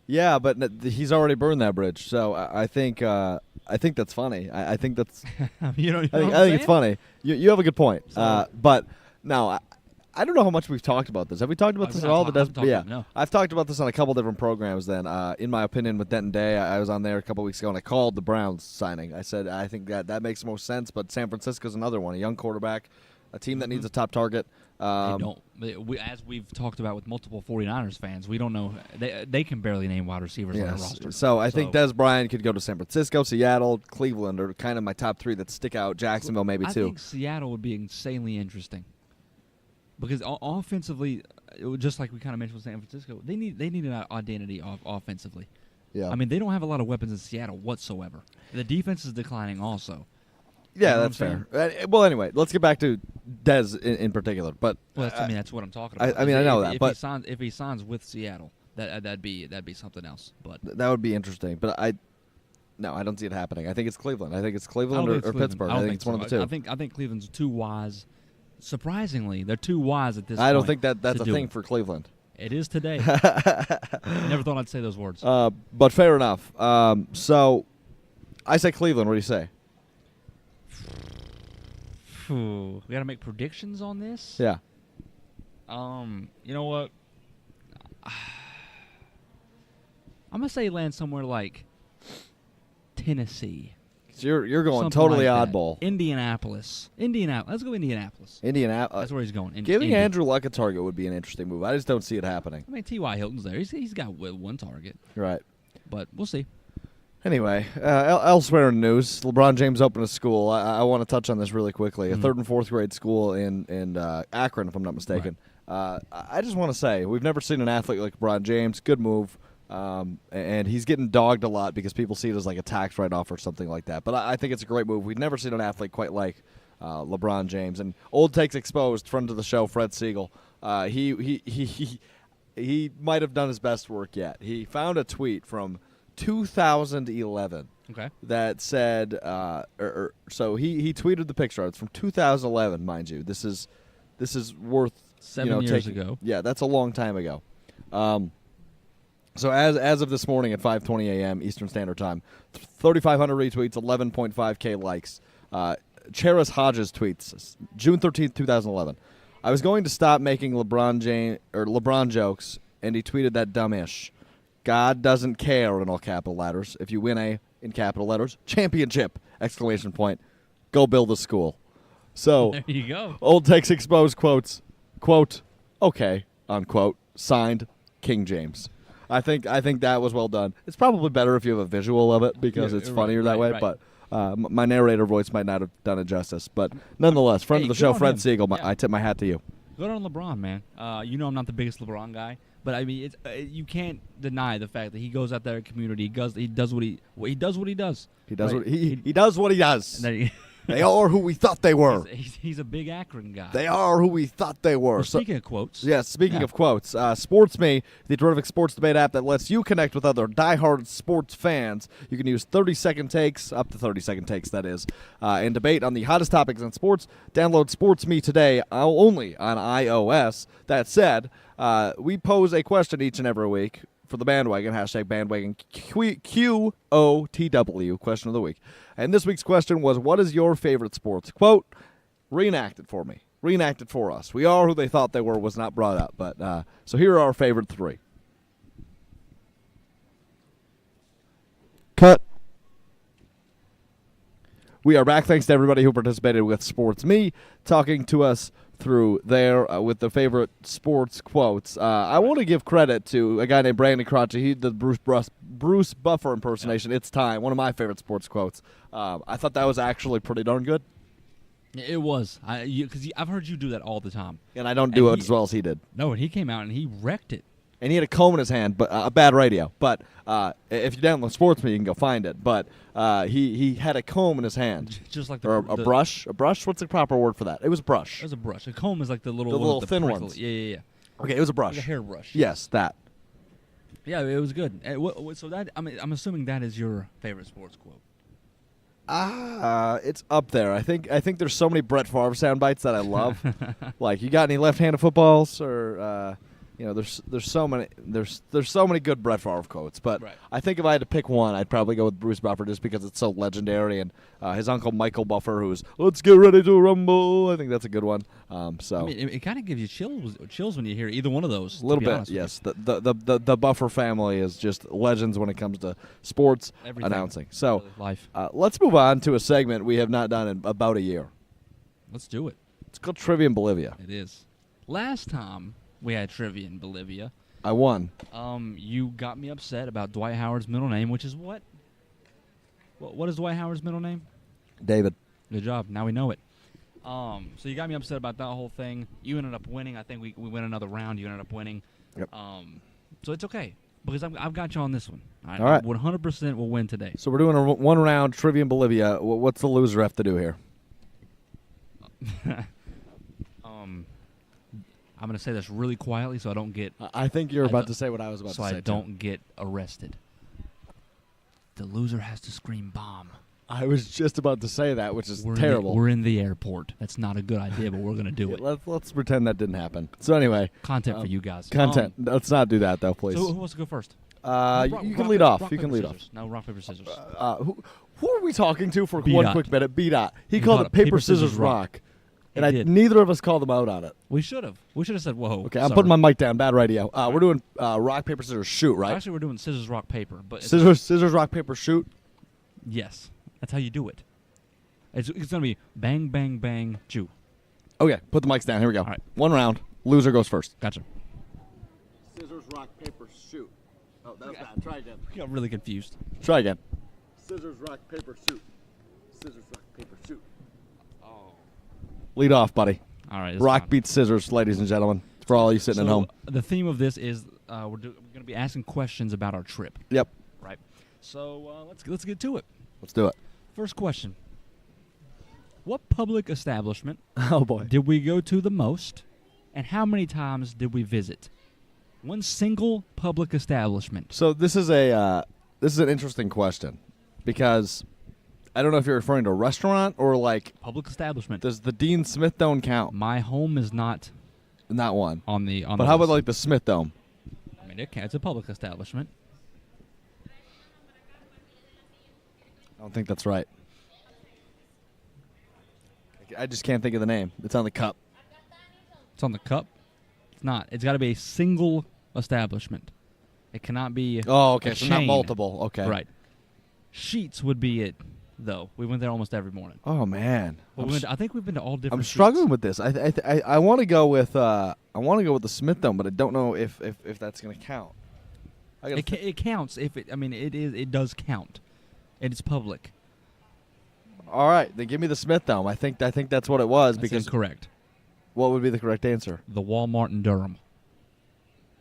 Yeah, but he's already burned that bridge. So I think that's funny. I think that's. I think it's funny. You have a good point. But no, I don't know how much we've talked about this. Have we talked about this at all? No. I've talked about this on a couple different programs. Then, in my opinion, with Denton Day, I was on there a couple weeks ago and I called the Browns signing. I said I think that makes the most sense. But San Francisco's another one, a young quarterback, a team that needs a top target. They don't. As we've talked about with multiple 49ers fans, we don't know. They can barely name wide receivers on their roster. So I think Dez Bryant could go to San Francisco, Seattle, Cleveland are kind of my top three that stick out. Jacksonville maybe too. I think Seattle would be insanely interesting because offensively, just like we kind of mentioned with San Francisco, they need an identity offensively. Yeah. I mean, they don't have a lot of weapons in Seattle whatsoever. The defense is declining also. Yeah, that's fair. Well, anyway, let's get back to Dez in particular. But that's what I'm talking about. I know that. But if he signs with Seattle, that'd be something else. But that would be interesting. But I don't see it happening. I think it's Cleveland. I think it's Cleveland or Pittsburgh. I think it's one of the two. I think Cleveland's too wise. Surprisingly, they're too wise at this point. I don't think that's a thing for Cleveland. It is today. Never thought I'd say those words. But fair enough. So I say Cleveland. What do you say? We got to make predictions on this? Yeah. You know what? I'm going to say land somewhere like Tennessee. So you're going Something totally like oddball. That. Indianapolis. Let's go Indianapolis. That's where he's going. Giving Andrew Luck a target would be an interesting move. I just don't see it happening. I mean, T.Y. Hilton's there. He's got one target. Right. But we'll see. Anyway, elsewhere in news, LeBron James opened a school. I want to touch on this really quickly. A 3rd and 4th grade school in Akron, if I'm not mistaken. Right. I just want to say, we've never seen an athlete like LeBron James. Good move. And he's getting dogged a lot because people see it as like a tax write-off or something like that. But I think it's a great move. We've never seen an athlete quite like LeBron James. And Old Takes Exposed, friend of the show, Fred Siegel, he might have done his best work yet. He found a tweet from 2011 that said so he tweeted the picture. It's from 2011, mind you. This is worth 7 years ago. Yeah, that's a long time ago. So as of this morning at 5:20 a.m. Eastern Standard Time, 3,500 retweets, 11.5K likes. Cheris Hodges tweets June 13th, 2011. I was going to stop making LeBron jokes, and he tweeted that dumb-ish. God doesn't care in all capital letters. If you win a, in capital letters, championship, ! Go build a school. So there you go. Old Takes Exposed quotes, quote, okay, unquote, signed King James. I think that was well done. It's probably better if you have a visual of it because it's funnier that way, but my narrator voice might not have done it justice. But nonetheless, friend of the show, Fred Siegel, I tip my hat to you. Good on LeBron, man. You know I'm not the biggest LeBron guy. But I mean, you can't deny the fact that he goes out there in the community. He does what he does. He does what he does. And they are who we thought they were. He's a big Akron guy. They are who we thought they were. Well, speaking of quotes. Yes, speaking of quotes. Sports Me, the terrific sports debate app that lets you connect with other diehard sports fans. You can use 30-second takes, up to 30-second takes, that is, and debate on the hottest topics in sports. Download Sports Me today, only on iOS. That said, we pose a question each and every week for the Bandwagon, hashtag Bandwagon QOTW, question of the week. And this week's question was, what is your favorite sports? Quote, reenact it for me. Reenact it for us. We are who they thought they were was not brought up. But so here are our favorite three. Cut. We are back. Thanks to everybody who participated with Sports Me, talking to us through there with the favorite sports quotes. I want to give credit to a guy named Brandon Crotchy. He did the Bruce Buffer impersonation. It's time. One of my favorite sports quotes. I thought that was actually pretty darn good. It was. Because I've heard you do that all the time. And I don't do it as well as he did. No, and he came out and he wrecked it. And he had a comb in his hand, but a bad radio. But if you download Sportsman, you can go find it. But he had a comb in his hand. Just like a brush. A brush? What's the proper word for that? It was a brush. It was a brush. A comb is like the little little thin prickle. ones. Yeah. Okay, it was a brush. Like a hairbrush. Yes, that. Yeah, it was good. So that I'm assuming that is your favorite sports quote. It's up there. I think there's so many Brett Favre sound bites that I love. Like, you got any left-handed footballs, or there's so many good Brett Favre quotes. But right. I think if I had to pick one, I'd probably go with Bruce Buffer just because it's so legendary, and his uncle Michael Buffer, who's "Let's get ready to rumble." I think that's a good one. It kind of gives you chills when you hear either one of those. A little bit, yes. The Buffer family is just legends when it comes to sports announcing. So life. Let's move on to a segment we have not done in about a year. Let's do it. It's called Trivia in Bolivia. It is. Last time we had trivia in Bolivia, I won. You got me upset about Dwight Howard's middle name, which is what? What is Dwight Howard's middle name? David. Good job. Now we know it. So you got me upset about that whole thing. You ended up winning. I think we went another round. You ended up winning. Yep. So it's okay because I've got you on this one. All right. 100% will win today. So we're doing a one-round Trivia in Bolivia. What's the loser have to do here? I'm going to say this really quietly so I don't get... I think you're about to say what I was about to say. So I don't get arrested. The loser has to scream bomb. I was just about to say that, which is terrible. We're in the airport. That's not a good idea, but we're going to do it. Let's pretend that didn't happen. So anyway. Content for you guys. Content. Let's not do that, though, please. So who wants to go first? You can lead off. You can lead off. No, rock, paper, scissors. Who are we talking to for B-Dot. one quick minute? B-Dot. He called it paper, scissors, rock. And neither of us called him out on it. We should have. We should have said, whoa. Okay, I'm putting my mic down. Bad radio. We're doing rock, paper, scissors, shoot, right? Actually, we're doing scissors, rock, paper. But scissors, rock, paper, shoot? Yes. That's how you do it. It's going to be bang, bang, bang, chew. Okay, put the mics down. Here we go. All right. One round. Loser goes first. Gotcha. Scissors, rock, paper, shoot. Oh, that was bad. Try again. I got really confused. Try again. Scissors, rock, paper, shoot. Scissors, rock, paper, shoot. Oh. Lead off, buddy. All right. Rock beats scissors, ladies and gentlemen, for all you sitting at home. The theme of this is we're going to be asking questions about our trip. Yep. Right. So let's get to it. Let's do it. First question. What public establishment did we go to the most, and how many times did we visit? One single public establishment. So this is an interesting question because I don't know if you're referring to a restaurant or like public establishment. Does the Dean Smith Dome count? My home is not one on the. But how about like the Smith Dome? I mean, it's a public establishment. I don't think that's right. I just can't think of the name. It's on the cup. It's on the cup? It's not. It's got to be a single establishment. It cannot be so chain. Not multiple. Okay. Right. Sheets would be it, though. We went there almost every morning. Oh, man. I think we've been to all different I'm Sheets. struggling with this. I want to go with the Smith Dome, but I don't know if that's going to count. It counts. It does count. And it's public. All right, then give me the Smith Dome. I think that's what it was. That's incorrect. What would be the correct answer? The Walmart in Durham.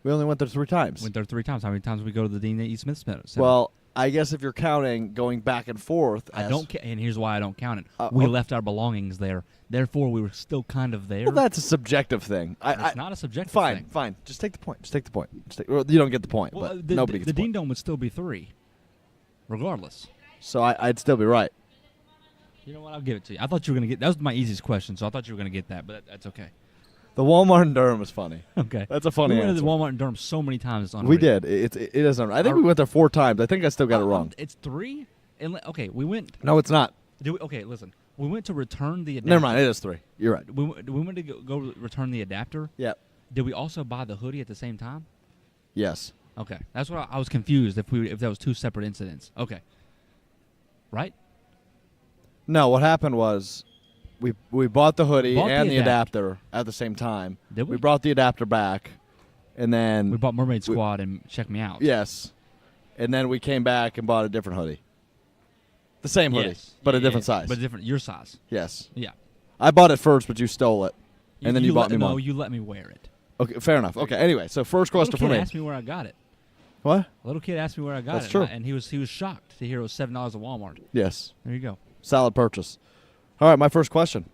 We only went there 3 times. Went there 3 times. How many times did we go to the Dean E. Smith Center? Well, I guess if you're counting going back and forth. I don't and here's why I don't count it. We left our belongings there. Therefore, we were still kind of there. Well, that's a subjective thing. It's not a subjective thing. Fine. Just take the point. You don't get the point, well, but nobody gets the point. The Dean Dome would still be 3, regardless. So I'd still be right. You know what? I'll give it to you. I thought you were going to get... That was my easiest question, so I thought you were going to get that, but that's okay. The Walmart in Durham is funny. Okay. That's a funny answer. We went to the Walmart in Durham so many times. It's unreal. We did. It is unreal. I think we went there 4 times. I think I still got it wrong. It's 3? Okay, we went... No, it's not. Okay, listen. We went to return the adapter. Never mind. It is 3. You're right. We went to go return the adapter. Yeah. Did we also buy the hoodie at the same time? Yes. Okay. That's what I was confused if that was 2 separate incidents. Okay. Right? No, what happened was we bought the hoodie Bought and the the adapter at the same time. Did we? We brought the adapter back, and then We bought Mermaid Squad and Check Me Out. yes, and then we came back and bought a different hoodie. The same hoodie, Yes. but a Yeah, different yeah, size. But different, your size. Yes, Yeah. I bought it first, but you stole it, and then you bought me No, more. you let me wear it. Okay, fair enough. Okay, anyway, so first A question little for kid me. asked me where I got it. What? A little kid asked me where I got That's it. true. And he was shocked to hear it was $7 at Walmart. Yes, There you go. solid purchase. All right, my first question.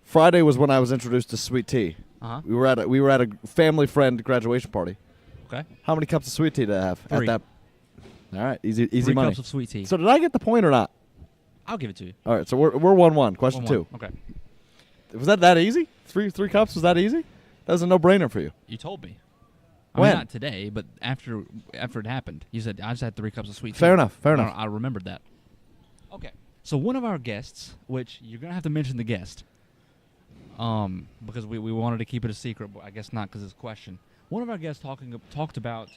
Friday was when I was introduced to sweet tea. Uh-huh. We were at a family friend graduation party. Okay. How many cups of sweet tea did I have 3. at that? All right, easy 3 money. cups of sweet tea. So did I get the point or not? I'll give it to you. All right, so we're 1-1. Question 1-1. 2. Okay. Was that easy? Three cups was that easy? That was a no-brainer for you. You told me. When? Not today, but after it happened. You said, I just had 3 cups of sweet tea. Fair enough. Fair enough. I remembered that. Okay. So one of our guests, which you're going to have to mention the guest, because we wanted to keep it a secret, but I guess not because it's a question. One of our guests talked about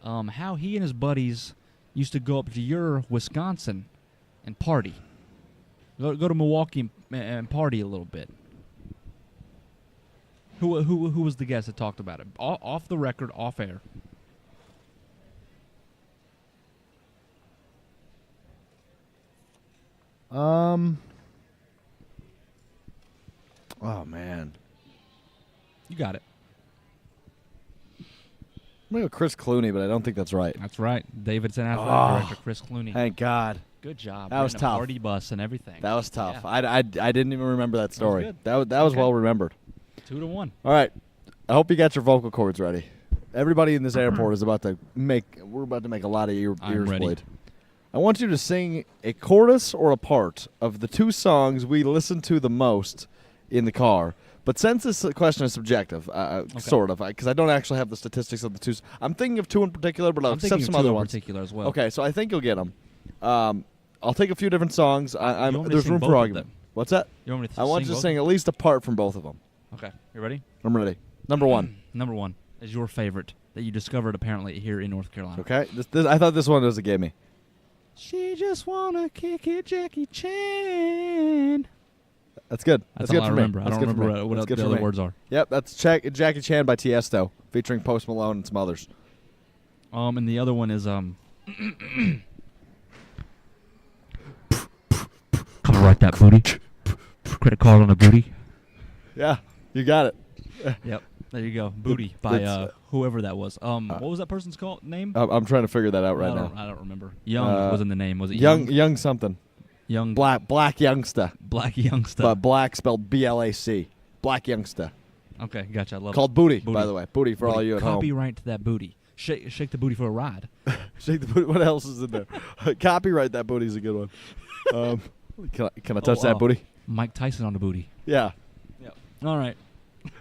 how he and his buddies used to go up to your Wisconsin and party. Go to Milwaukee and party a little bit. Who was the guest that talked about it? Off the record, off air. Oh man. You got it. I'm gonna go Chris Clooney, but I don't think that's right. That's right. Davidson athletic director Chris Clooney. Thank God. Good job. That was Renting a tough. Party bus and everything. That was tough. Yeah. I didn't even remember that story. good. That was Okay. well remembered. 2-1. All right. I hope you got your vocal cords ready. Everybody in this airport is about to make. We're about to make a lot of ears I'm ready. bleed. I want you to sing a chorus or a part of the 2 songs we listen to the most in the car. But since this question is subjective, sort of, because I don't actually have the statistics of the 2. I'm thinking of 2 in particular, but I'll I'm accept thinking some of 2 other in ones. particular as well. Okay, so I think you'll get them. I'll take a few different songs. You want me to There's sing room both for of argument. them? What's that? You want me to I want you to both? sing at least a part from both of them. Okay. You ready? I'm ready. Number 1. Number 1 is your favorite that you discovered apparently here in North Carolina. Okay. This I thought this one was a gimme. She just wanna kick it, Jackie Chan. That's good. That's good all I for remember. me. I That's don't good for remember me. what That's good the for other me. words are. Yep, that's Jackie Chan by Tiesto, featuring Post Malone and some others. And the other one is Come right that booty. Credit card on the booty. Yeah, you got it. Yep. There you go. Booty by It's, whoever that was. What was that person's name? I'm trying to figure that out right now. I don't remember. Young was in the name. Was it Young something. Young Black Youngster. Black Youngster. But black spelled BLAC. Black Youngster. Okay, gotcha. I love Called it. Booty, by the way. Booty for Booty. all you at home. Copyright to that booty. Shake the booty for a ride. Shake the booty. What else is in there? Copyright that booty is a good one. Can I touch that booty? Mike Tyson on the booty. Yeah. Yep. All right.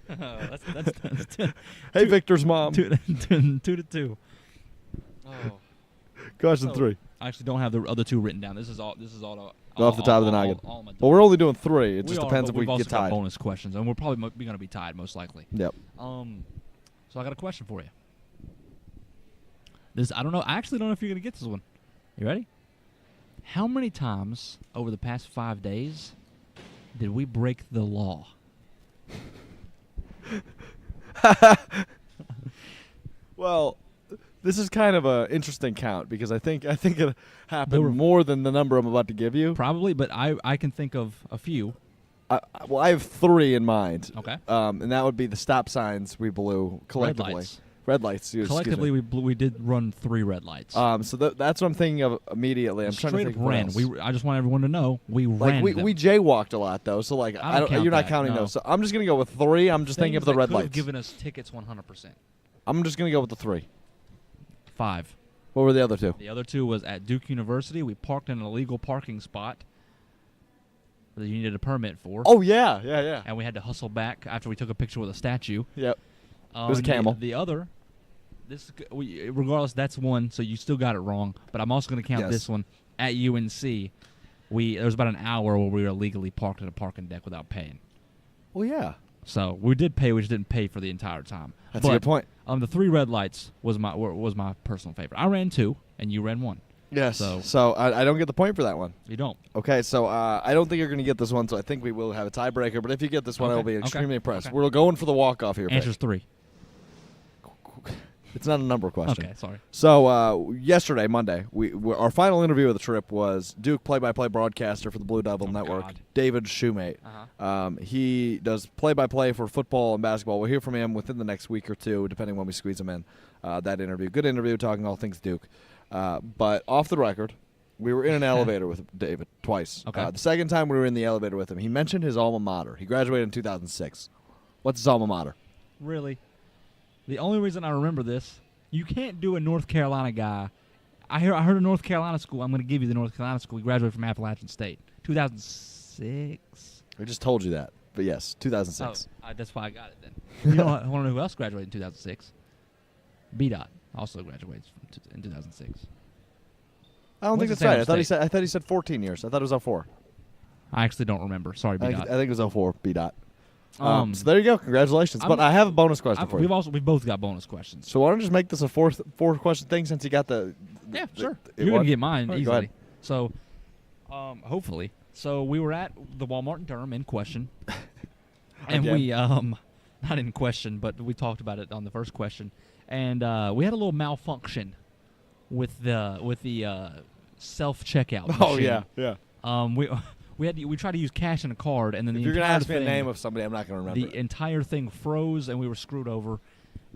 that's Hey, Victor's mom. 2-2. Oh. Question 3. I actually don't have the other 2 written down. This is all Off the top of the noggin. all my Well, we're only doing 3. It We just are, depends but if we we've also get got tied. bonus questions, and we're probably going to be tied most likely. Yep. So I got a question for you. I don't know. I actually don't know if you're going to get this one. You ready? How many times over the past 5 days did we break the law? Well, this is kind of an interesting count because I think it There happened were- more than the number I'm about to give you. Probably, but I can think of a few. I have 3 in mind. Okay. And that would be the stop signs we blew collectively. lights. Red lights. Excuse Collectively, me. we did run 3 red lights. So that's what I'm thinking of immediately. I'm trying to Straight think up of what ran. else. I just want everyone to know we Like ran. we them. jaywalked a lot though, so like I don't count you're not that, counting no. those. So I'm just gonna go with 3. I'm just thinking of the Things that red could have lights. given us tickets 100%. I'm just gonna go with the 3. 5. What were the other 2? The other 2 was at Duke University. We parked in an illegal parking spot that you needed a permit for. Oh yeah. And we had to hustle back after we took a picture with a statue. Yep. was a And camel. The other, regardless, that's 1, so you still got it wrong. But I'm also going to count Yes. this one at UNC. There was about an hour where we were illegally parked at a parking deck without paying. Well, yeah. So we did pay. We just didn't pay for the entire time. That's a good point. The 3 red lights was my personal favorite. I ran 2, and you ran 1. Yes. So, So I don't get the point for that one. you don't. Okay, so I don't think you're going to get this one, so I think we will have a tiebreaker. But if you get this one, I will be extremely impressed. Okay. We're going for the walk-off here. Answer's 3. It's not a number question. Okay, sorry. So yesterday, Monday, our final interview of the trip was Duke play-by-play broadcaster for the Blue Devil Network, God. David Shoemate. He does play-by-play for football and basketball. We'll hear from him within the next week or two, depending when we squeeze him in. That interview, good interview, talking all things Duke. But off the record, we were in an elevator with David twice. Okay. The second time we were in the elevator with him, he mentioned his alma mater. He graduated in 2006. What's his alma mater? Really? The only reason I remember this, you can't do a North Carolina guy. I heard a North Carolina school. I'm going to give you the North Carolina school. He graduated from Appalachian State. 2006? I just told you that. But yes, 2006. Oh, that's why I got it then. You know, I want to know who else graduated in 2006. B-Dot also graduates in 2006. I don't think What's that's the right. San I thought he said 14 years. I thought it was 04. I actually don't remember. Sorry, I B-Dot. think it was 04. B-Dot. So there you go. Congratulations. But I have a bonus question for you. We've both got bonus questions. So why don't you just make this a four question thing since you got the Yeah, sure. it You're what? going to get mine All right, go easily. ahead. So, hopefully. So we were at the Walmart in Durham in question. And Again. we, not in question, but we talked about it on the first question. And we had a little malfunction with the self-checkout machine. Oh, yeah. We tried to use cash and a card, and then If the you're going to entire ask me a thing- name of somebody, I'm not going to remember the it. entire thing froze, and we were screwed over.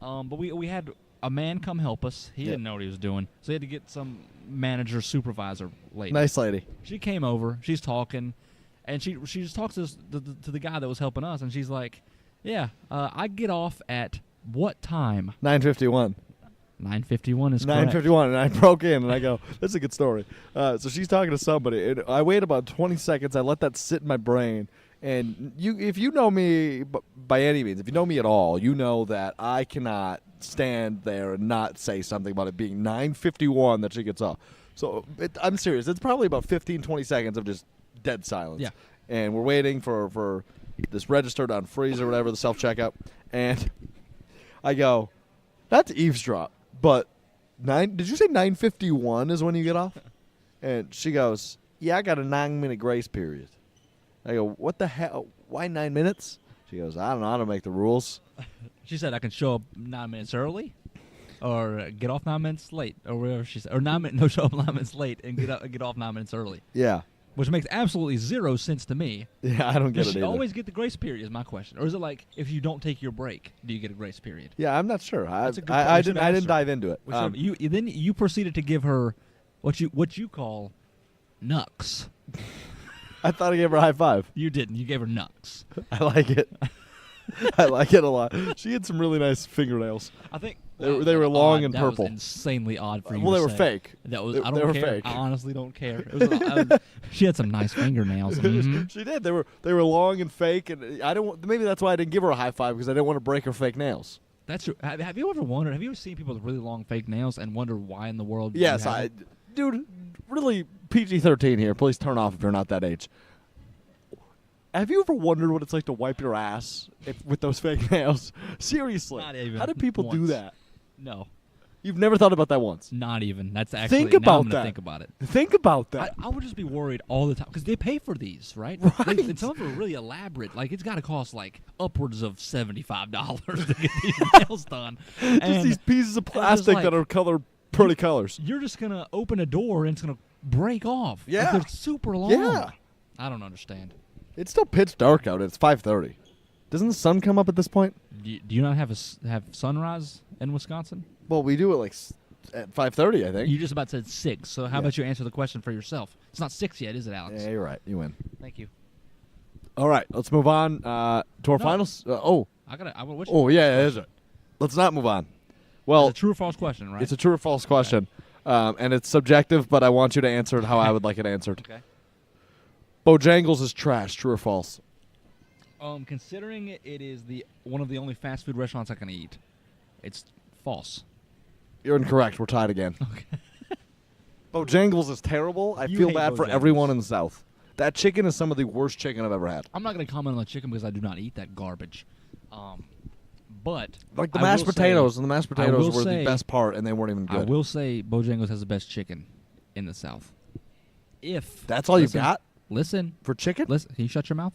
But we had a man come help us. He didn't know what he was doing, so he had to get some manager, supervisor lady. Nice lady. She came over. She's talking, and she just talks to the guy that was helping us, and she's like, "Yeah, I get off at what time?" 9:51. 9:51 is correct. 9:51, and I broke in, and I go, "This is a good story." So she's talking to somebody, and I wait about 20 seconds. I let that sit in my brain, and if you know me by any means, if you know me at all, you know that I cannot stand there and not say something about it being 9:51 that she gets off. So I'm serious. It's probably about 15, 20 seconds of just dead silence. Yeah. And we're waiting for this register to unfreeze or whatever, the self-checkout, and I go, "That's eavesdrop." But did you say 9:51 is when you get off? And she goes, "Yeah, I got a 9-minute grace period." I go, "What the hell? Why 9 minutes?" She goes, "I don't know how to make the rules." She said I can show up 9 minutes early, or get off 9 minutes late, or whatever she said, or show up 9 minutes late and get off 9 minutes early, Yeah. which makes absolutely zero sense to me. Yeah, I don't get Does it she either. always get the grace period? Is my question, or is it like if you don't take your break, do you get a grace period? Yeah, I'm not sure. That's a good I question. didn't dive into it. Then you proceeded to give her what you call nucks. I thought I gave her a high five. You didn't. You gave her nucks. I like it. I like it a lot. She had some really nice fingernails. I think They were long odd. and that purple. Was insanely odd for you. Well, to they were say. fake. That was. They I don't were care. fake. I honestly don't care. It was, she had some nice fingernails. Mhm. She did. They were long and fake, and I don't. Maybe that's why I didn't give her a high five because I didn't want to break her fake nails. That's true. Have you ever wondered? Have you ever seen people with really long fake nails and wonder why in the world? Yes, you haven't? dude. Really, PG-13 here. Please turn off if you're not that age. Have you ever wondered what it's like to wipe your ass with those fake nails? Seriously, Not even how do people do once. that? No, You've never thought about that once. not even. That's actually. Think now about I'm gonna that. Think about it. Think about that. I would just be worried all the time because they pay for these, right? Right. And some of them are really elaborate. Like it's got to cost like upwards of $75 to get these nails done. Just And these pieces of just plastic like- that are colored pretty colors. you're just gonna open a door and it's gonna break off. Like, Yeah. they're super long. Yeah. I don't understand. It's still pitch dark out. It's 5:30. Doesn't the sun come up at this point? Do you not have have sunrise in Wisconsin? Well, we do it like at 5:30, I think. You just about said 6. So how Yeah. about you answer the question for yourself? It's not 6 yet, is it, Alex? Yeah, you're right. You win. Thank you. All right, let's move on to our No. finals. What's Yeah, it is it. Let's not move on. Well, it's a true or false question, right? it's a true or false question, and it's subjective, but I want you to answer it how I would like it answered. Okay. Bojangles is trash. True or false? Considering it is one of the only fast food restaurants I can eat, it's false. You're incorrect. We're tied again. Okay. Bojangles is terrible. I You feel hate bad for Bojangles. everyone in the South. That chicken is some of the worst chicken I've ever had. I'm not going to comment on the chicken because I do not eat that garbage. But Like the I mashed will say- potatoes, and the mashed potatoes will were the say- best part, and they weren't even I good. will say Bojangles has the best chicken. in the South. If That's all you got Listen. for chicken? Listen. Can you shut your mouth?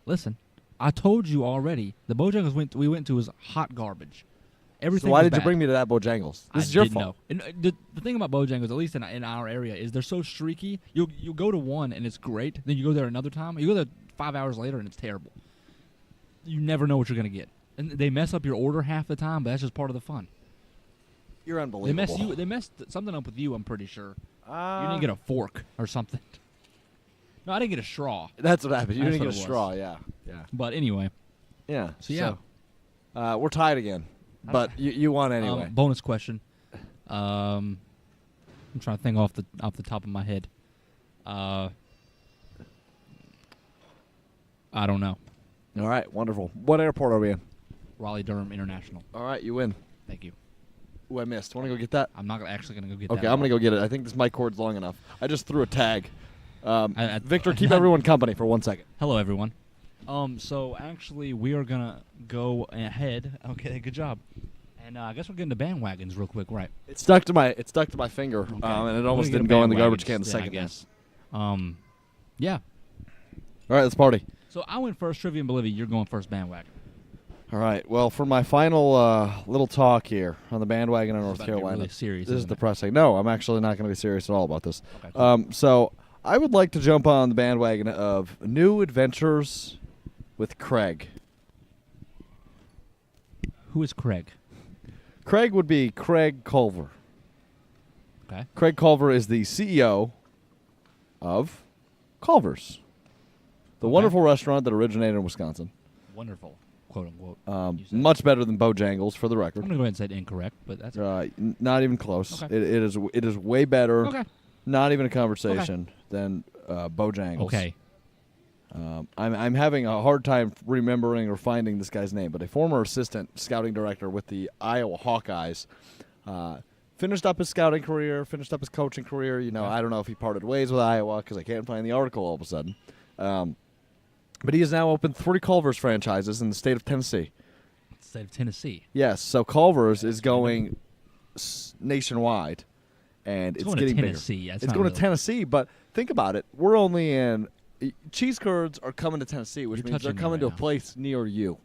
Listen. I told you already. The Bojangles we went to was hot garbage. Everything. So why was did you bad. bring me to that Bojangles? This I is your didn't fault. know. And the thing about Bojangles, at least in our area, is they're so streaky. You'll go to one and it's great. Then you go there another time. You go there 5 hours later and it's terrible. You never know what you're gonna get. And they mess up your order half the time, but that's just part of the fun. You're unbelievable. They messed something up with you. I'm pretty sure. You didn't get a fork or something. No, I didn't get a straw. That's what happened. You That's didn't what get a it straw. Yeah. Yeah. But anyway. Yeah. So yeah. We're tied again. But you won anyway. Bonus question. I'm trying to think off the top of my head. I don't know. All right, wonderful. What airport are we in? Raleigh-Durham International. All right, you win. Thank you. Ooh, I missed. Want to go get that? I'm not actually going to go get Okay, that. I'm going to go get it. I think this mic cord's long enough. I just threw a tag. I- Victor, keep everyone company for 1 second. Hello, everyone. So actually, we are going to go ahead. Okay, good job. And I guess we're getting to bandwagons real quick, right? It stuck to my finger, Okay. and it We're almost gonna didn't get go in the bandwagons garbage can the then, I second. guess. Yeah. All right, let's party. So I went first, trivia in Bolivia. You're going first, bandwagon. All right. Well, for my final little talk here on the bandwagon in North about to get Carolina, really serious, this is isn't it? depressing. No, I'm actually not going to be serious at all about this. Okay, cool. So I would like to jump on the bandwagon of New Adventures with Craig. Who is Craig? Craig would be Craig Culver. Okay. Craig Culver is the CEO of Culver's, the Okay. wonderful restaurant that originated in Wisconsin. Wonderful, quote unquote. You said. Much better than Bojangles, for the I'm record. going to go ahead and say incorrect, but that's Not even close. Okay. It is way better. okay. Not even a conversation than Bojangles. Okay. I'm having a hard time remembering or finding this guy's name, but a former assistant scouting director with the Iowa Hawkeyes finished up his scouting career, finished up his coaching career. You know, I don't know if he parted ways with Iowa because I can't find the article all of a sudden. But he has now opened 3 Culver's franchises in the state of Tennessee. State of Tennessee. Yes, so Culver's is going nationwide, and it's going to getting Tennessee. bigger. That's It's not going really- to Tennessee, but think about it. We're only in cheese curds are coming to Tennessee, which You're means they're touching me coming to right a now. place near you.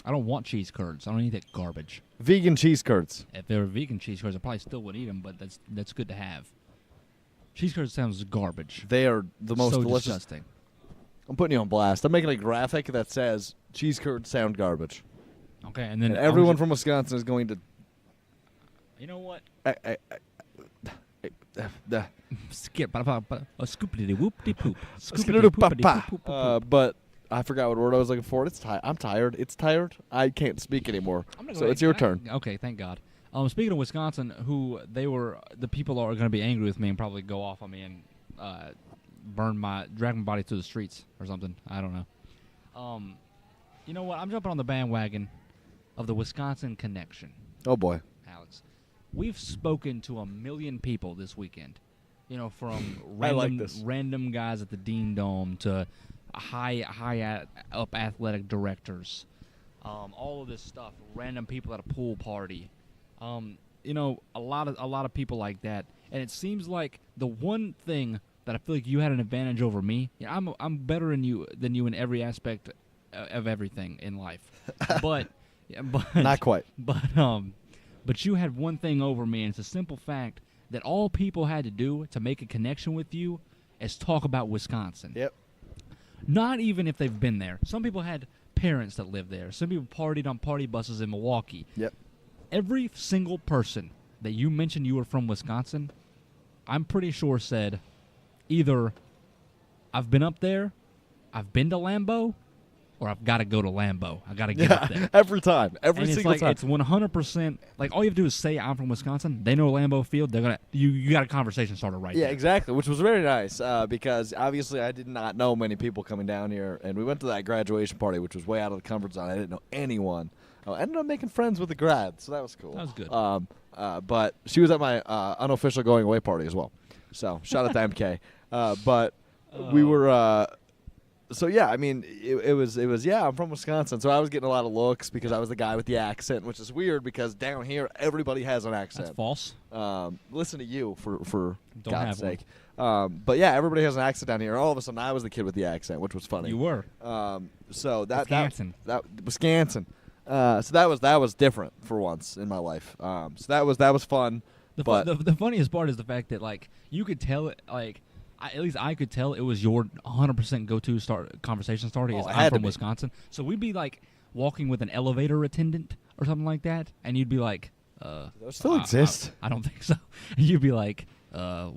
I don't want cheese curds. I don't eat that garbage. Vegan cheese curds. If they were vegan cheese curds, I probably still would eat them, but that's good to have. Cheese curds sounds garbage. They are the most so delicious. disgusting. I'm putting you on blast. I'm making a graphic that says cheese curds sound garbage. Okay, and then And everyone from Wisconsin is going to. you know what? Skip. A scoopity whoop de poop. But I forgot what word I was looking for. I'm tired. It's tired. I can't speak anymore. So it's your turn. Okay, thank God. Speaking of Wisconsin, the people are going to be angry with me and probably go off on me and drag my body through the streets or something. I don't know. You know what? I'm jumping on the bandwagon of the Wisconsin Connection. Oh boy. Alex, we've spoken to 1 million people this weekend. You know, from I like this. random guys at the Dean Dome to high up athletic directors. All of this stuff. Random people at a pool party. You know, a lot of people like that. And it seems like the one thing that I feel like you had an advantage over me. Yeah, I'm better than you in every aspect of everything in life. but Not quite. But you had one thing over me, and it's a simple fact that all people had to do to make a connection with you is talk about Wisconsin. Yep. Not even if they've been there. Some people had parents that lived there. Some people partied on party buses in Milwaukee. Yep. Every single person that you mentioned you were from Wisconsin, I'm pretty sure said either I've been up there, I've been to Lambeau, or I've got to go to Lambeau. I got to get up there. Every time. Every And it's single like time. it's 100%. Like all you have to do is say I'm from Wisconsin. They know Lambeau Field. They're gonna you got a conversation starter right Yeah, there. exactly, which was very nice because obviously I did not know many people coming down here, and we went to that graduation party, which was way out of the comfort zone. I didn't know anyone. I ended up making friends with the grad, so that was cool. That was good. But she was at my unofficial going away party as well. So shout out to MK. But we were So yeah, I mean, it was yeah. I'm from Wisconsin, so I was getting a lot of looks because I was the guy with the accent, which is weird because down here everybody has an accent. That's false. Listen to you for Don't God's have sake. But yeah, everybody has an accent down here. All of a sudden, I was the kid with the accent, which was funny. You were. So that Wisconsin. that Wisconsin. So that was different for once in my life. So that was fun. The funniest part is the fact that like you could tell it like. At least I could tell it was your 100% go-to conversation starter. Is I'm from Wisconsin, so we'd be like walking with an elevator attendant or something like that, and you'd be like, "Those still exist?" I don't think so. And you'd be like, I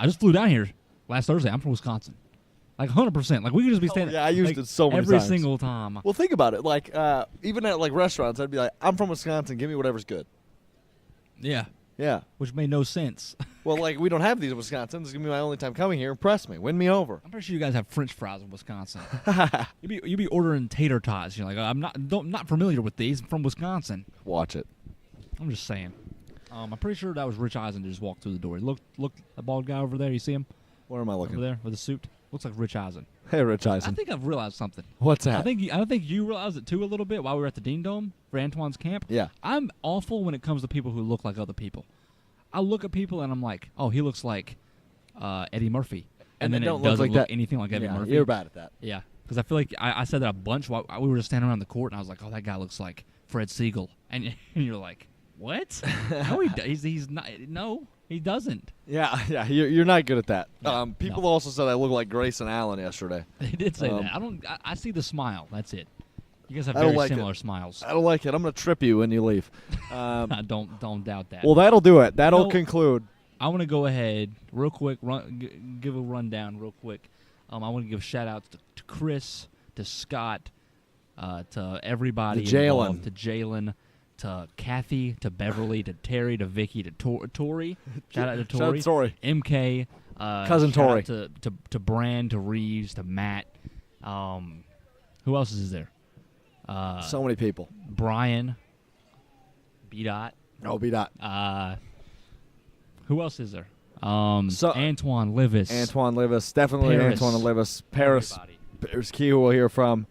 just flew down here last Thursday. I'm from Wisconsin." Like 100%. Like we could just be standing. Yeah, I used it so many every times. single time. Well, think about it. Like even at like restaurants, I'd be like, "I'm from Wisconsin. Give me whatever's good." Yeah. Yeah. Which made no sense. Well, like we don't have these in Wisconsin. This is gonna be my only time coming here. Impress me, win me over. I'm pretty sure you guys have French fries in Wisconsin. you'd be ordering tater tots. You're like, I'm not familiar with these. I'm from Wisconsin. Watch it. I'm just saying. I'm pretty sure that was Rich Eisen that just walked through the door. Look, that bald guy over there. You see him? Where am I looking? Over there with the suit. Looks like Rich Eisen. Hey, Rich Eisen. I think I've realized something. What's that? I think you realized it too a little bit while we were at the Dean Dome for Antoine's camp. Yeah. I'm awful when it comes to people who look like other people. I look at people and I'm like, oh, he looks like Eddie Murphy, and then it doesn't look anything like Eddie Murphy. You're bad at that. Yeah, because I feel like I said that a bunch while we were just standing around the court, and I was like, oh, that guy looks like Fred Siegel, and you're like, what? No, he's not. No, he doesn't. Yeah, you're not good at that. No, people also said I look like Grayson Allen yesterday. They did say that. I see the smile. That's it. You guys have I don't very like similar it. smiles. I don't like it. I'm gonna trip you when you leave. Don't doubt that. Well, that'll do it. That'll conclude. I want to go ahead real quick, give a rundown real quick. I want to give shout-outs to Chris, to Scott, to everybody involved, to Jalen, to Kathy, to Beverly, to Terry, to Vicky, to Tori. Shout out to Tori. Shout out to Tori. MK. Cousin Tori. To Brand, to Reeves, to Matt. Who else is there? So many people. Brian. B-Dot. No, B-Dot. Who else is there? Antoine Livis. Antoine Livis. Definitely Paris. Antoine Livis. Paris. Everybody. Paris Key, who we'll hear from.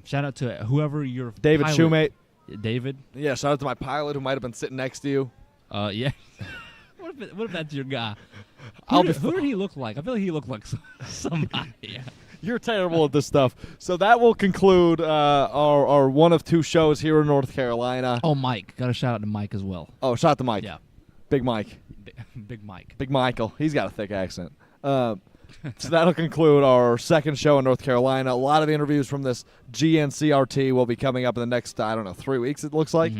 Shout out to whoever your David pilot. Shoemate. David. Yeah, shout out to my pilot who might have been sitting next to you. Yeah. What if that's your guy? Who did he look like? I feel like he looked like somebody. Yeah. You're terrible at this stuff. So that will conclude our one of two shows here in North Carolina. Oh, Mike. Got a shout out to Mike as well. Oh, shout out to Mike. Yeah. Big Mike. Big Mike. Big Michael. He's got a thick accent. So that'll conclude our second show in North Carolina. A lot of interviews from this GNCRT will be coming up in the next, 3 weeks, it looks like.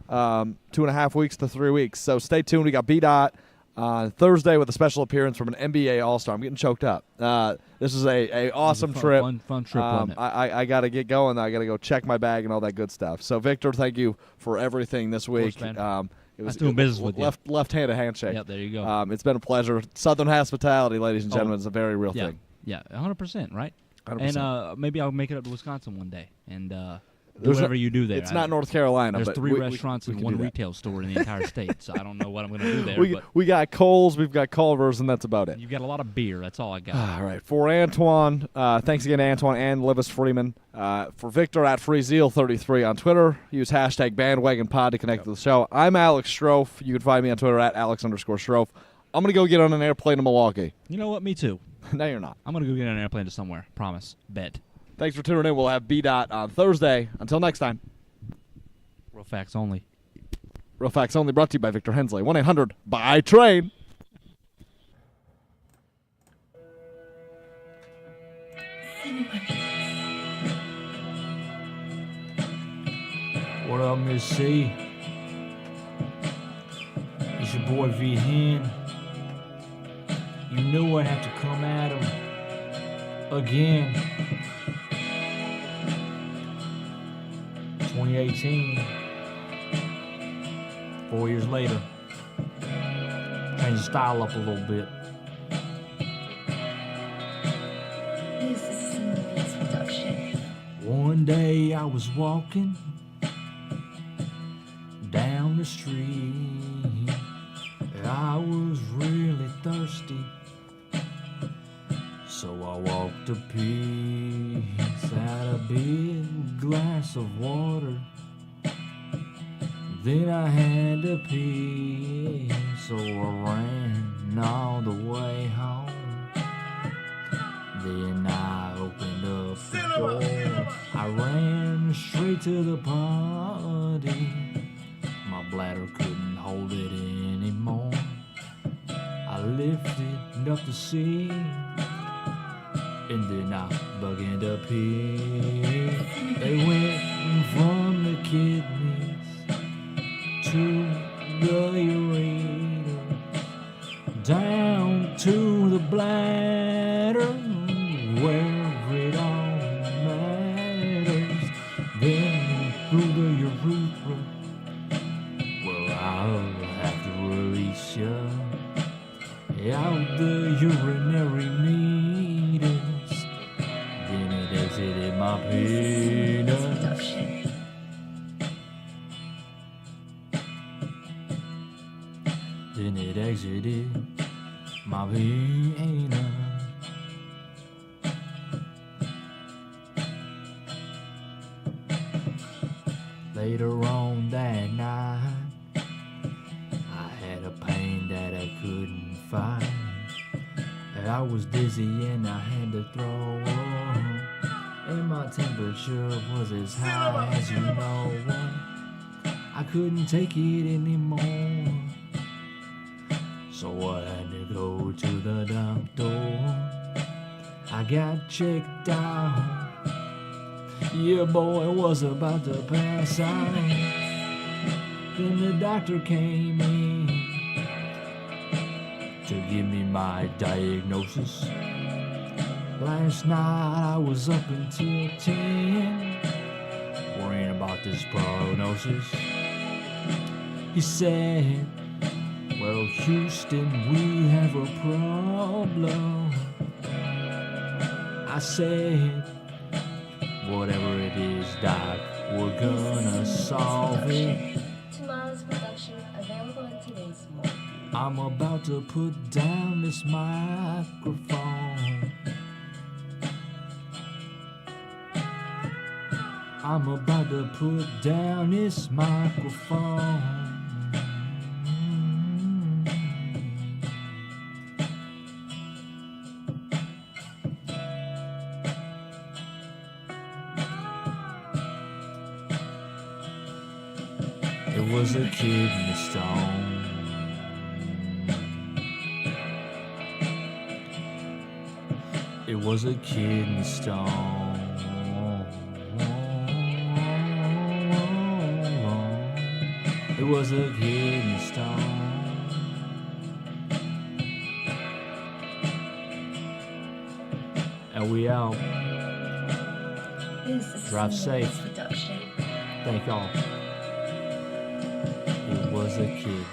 2.5 weeks to 3 weeks. So stay tuned. We got B-Dot on Thursday with a special appearance from an NBA All-Star. I'm getting choked up. This is a awesome trip. Fun trip, wasn't it? I got to get going. I got to go check my bag and all that good stuff. So, Victor, thank you for everything this week. It was doing business with you. Left-handed handshake. Yep, there you go. It's been a pleasure. Southern hospitality, ladies and gentlemen, is a very real thing. Yeah, 100%, right? 100%. And maybe I'll make it up to Wisconsin one day and do whatever you do there. It's not North Carolina. There's but 3 we restaurants we and can 1 do that. retail store in the entire state, so I don't know what I'm going to do there. We got Kohl's, we've got Culver's, and that's about it. You've got a lot of beer. That's all I got. All right. For Antoine, thanks again to Antoine and Livis Freeman. For Victor at FreeZeal33 on Twitter, use hashtag BandwagonPod to connect to the show. I'm Alex Strofe. You can find me on Twitter at Alex_Strofe. I'm going to go get on an airplane to Milwaukee. You know what? Me too. No, you're not. I'm going to go get on an airplane to somewhere. Promise. Bet. Thanks for tuning in. We'll have B-Dot on Thursday. Until next time. Real facts only. Real Facts Only brought to you by Victor Hensley. 1-800-BUY-TRAIN. What up, Miss C? It's your boy V Hen. You knew I'd have to come at him again. 2018. 4 years later. Change the style up a little bit. This is a Beats production. One day I was walking down the street. I was really thirsty, So I walked a piece, had a big glass of water. Then I had to pee, so I ran all the way home. Then I opened up the door. I ran straight to the party. My bladder couldn't hold it anymore. I lifted up the seat, and then I began to pee. They went from the kidneys to the ureter, down to the bladder, where it all matters. Then through the urethra, where I'll have to release you out the urinary meters. Then it exited my penis. Then it exited my penis. Later on that night, I had a pain that I couldn't fight. I was dizzy and I had to throw up, and my temperature was as high as you know what. I couldn't take it anymore, so I had to go to the doctor. I got checked out. Yeah, boy, was about to pass out. Then the doctor came in to give me my diagnosis. Last night I was up until 10, worrying about this prognosis. He said, well, Houston, we have a problem. I said, whatever it is, Doc, we're gonna solve it. Tomorrow's production available in today's morning. I'm about to put down this microphone. I'm about to put down this microphone. It was a kidney stone. It was a kidney stone. It was a kidney stone. And we out. This is Drive safe. Production. Thank y'all. It was a kidney.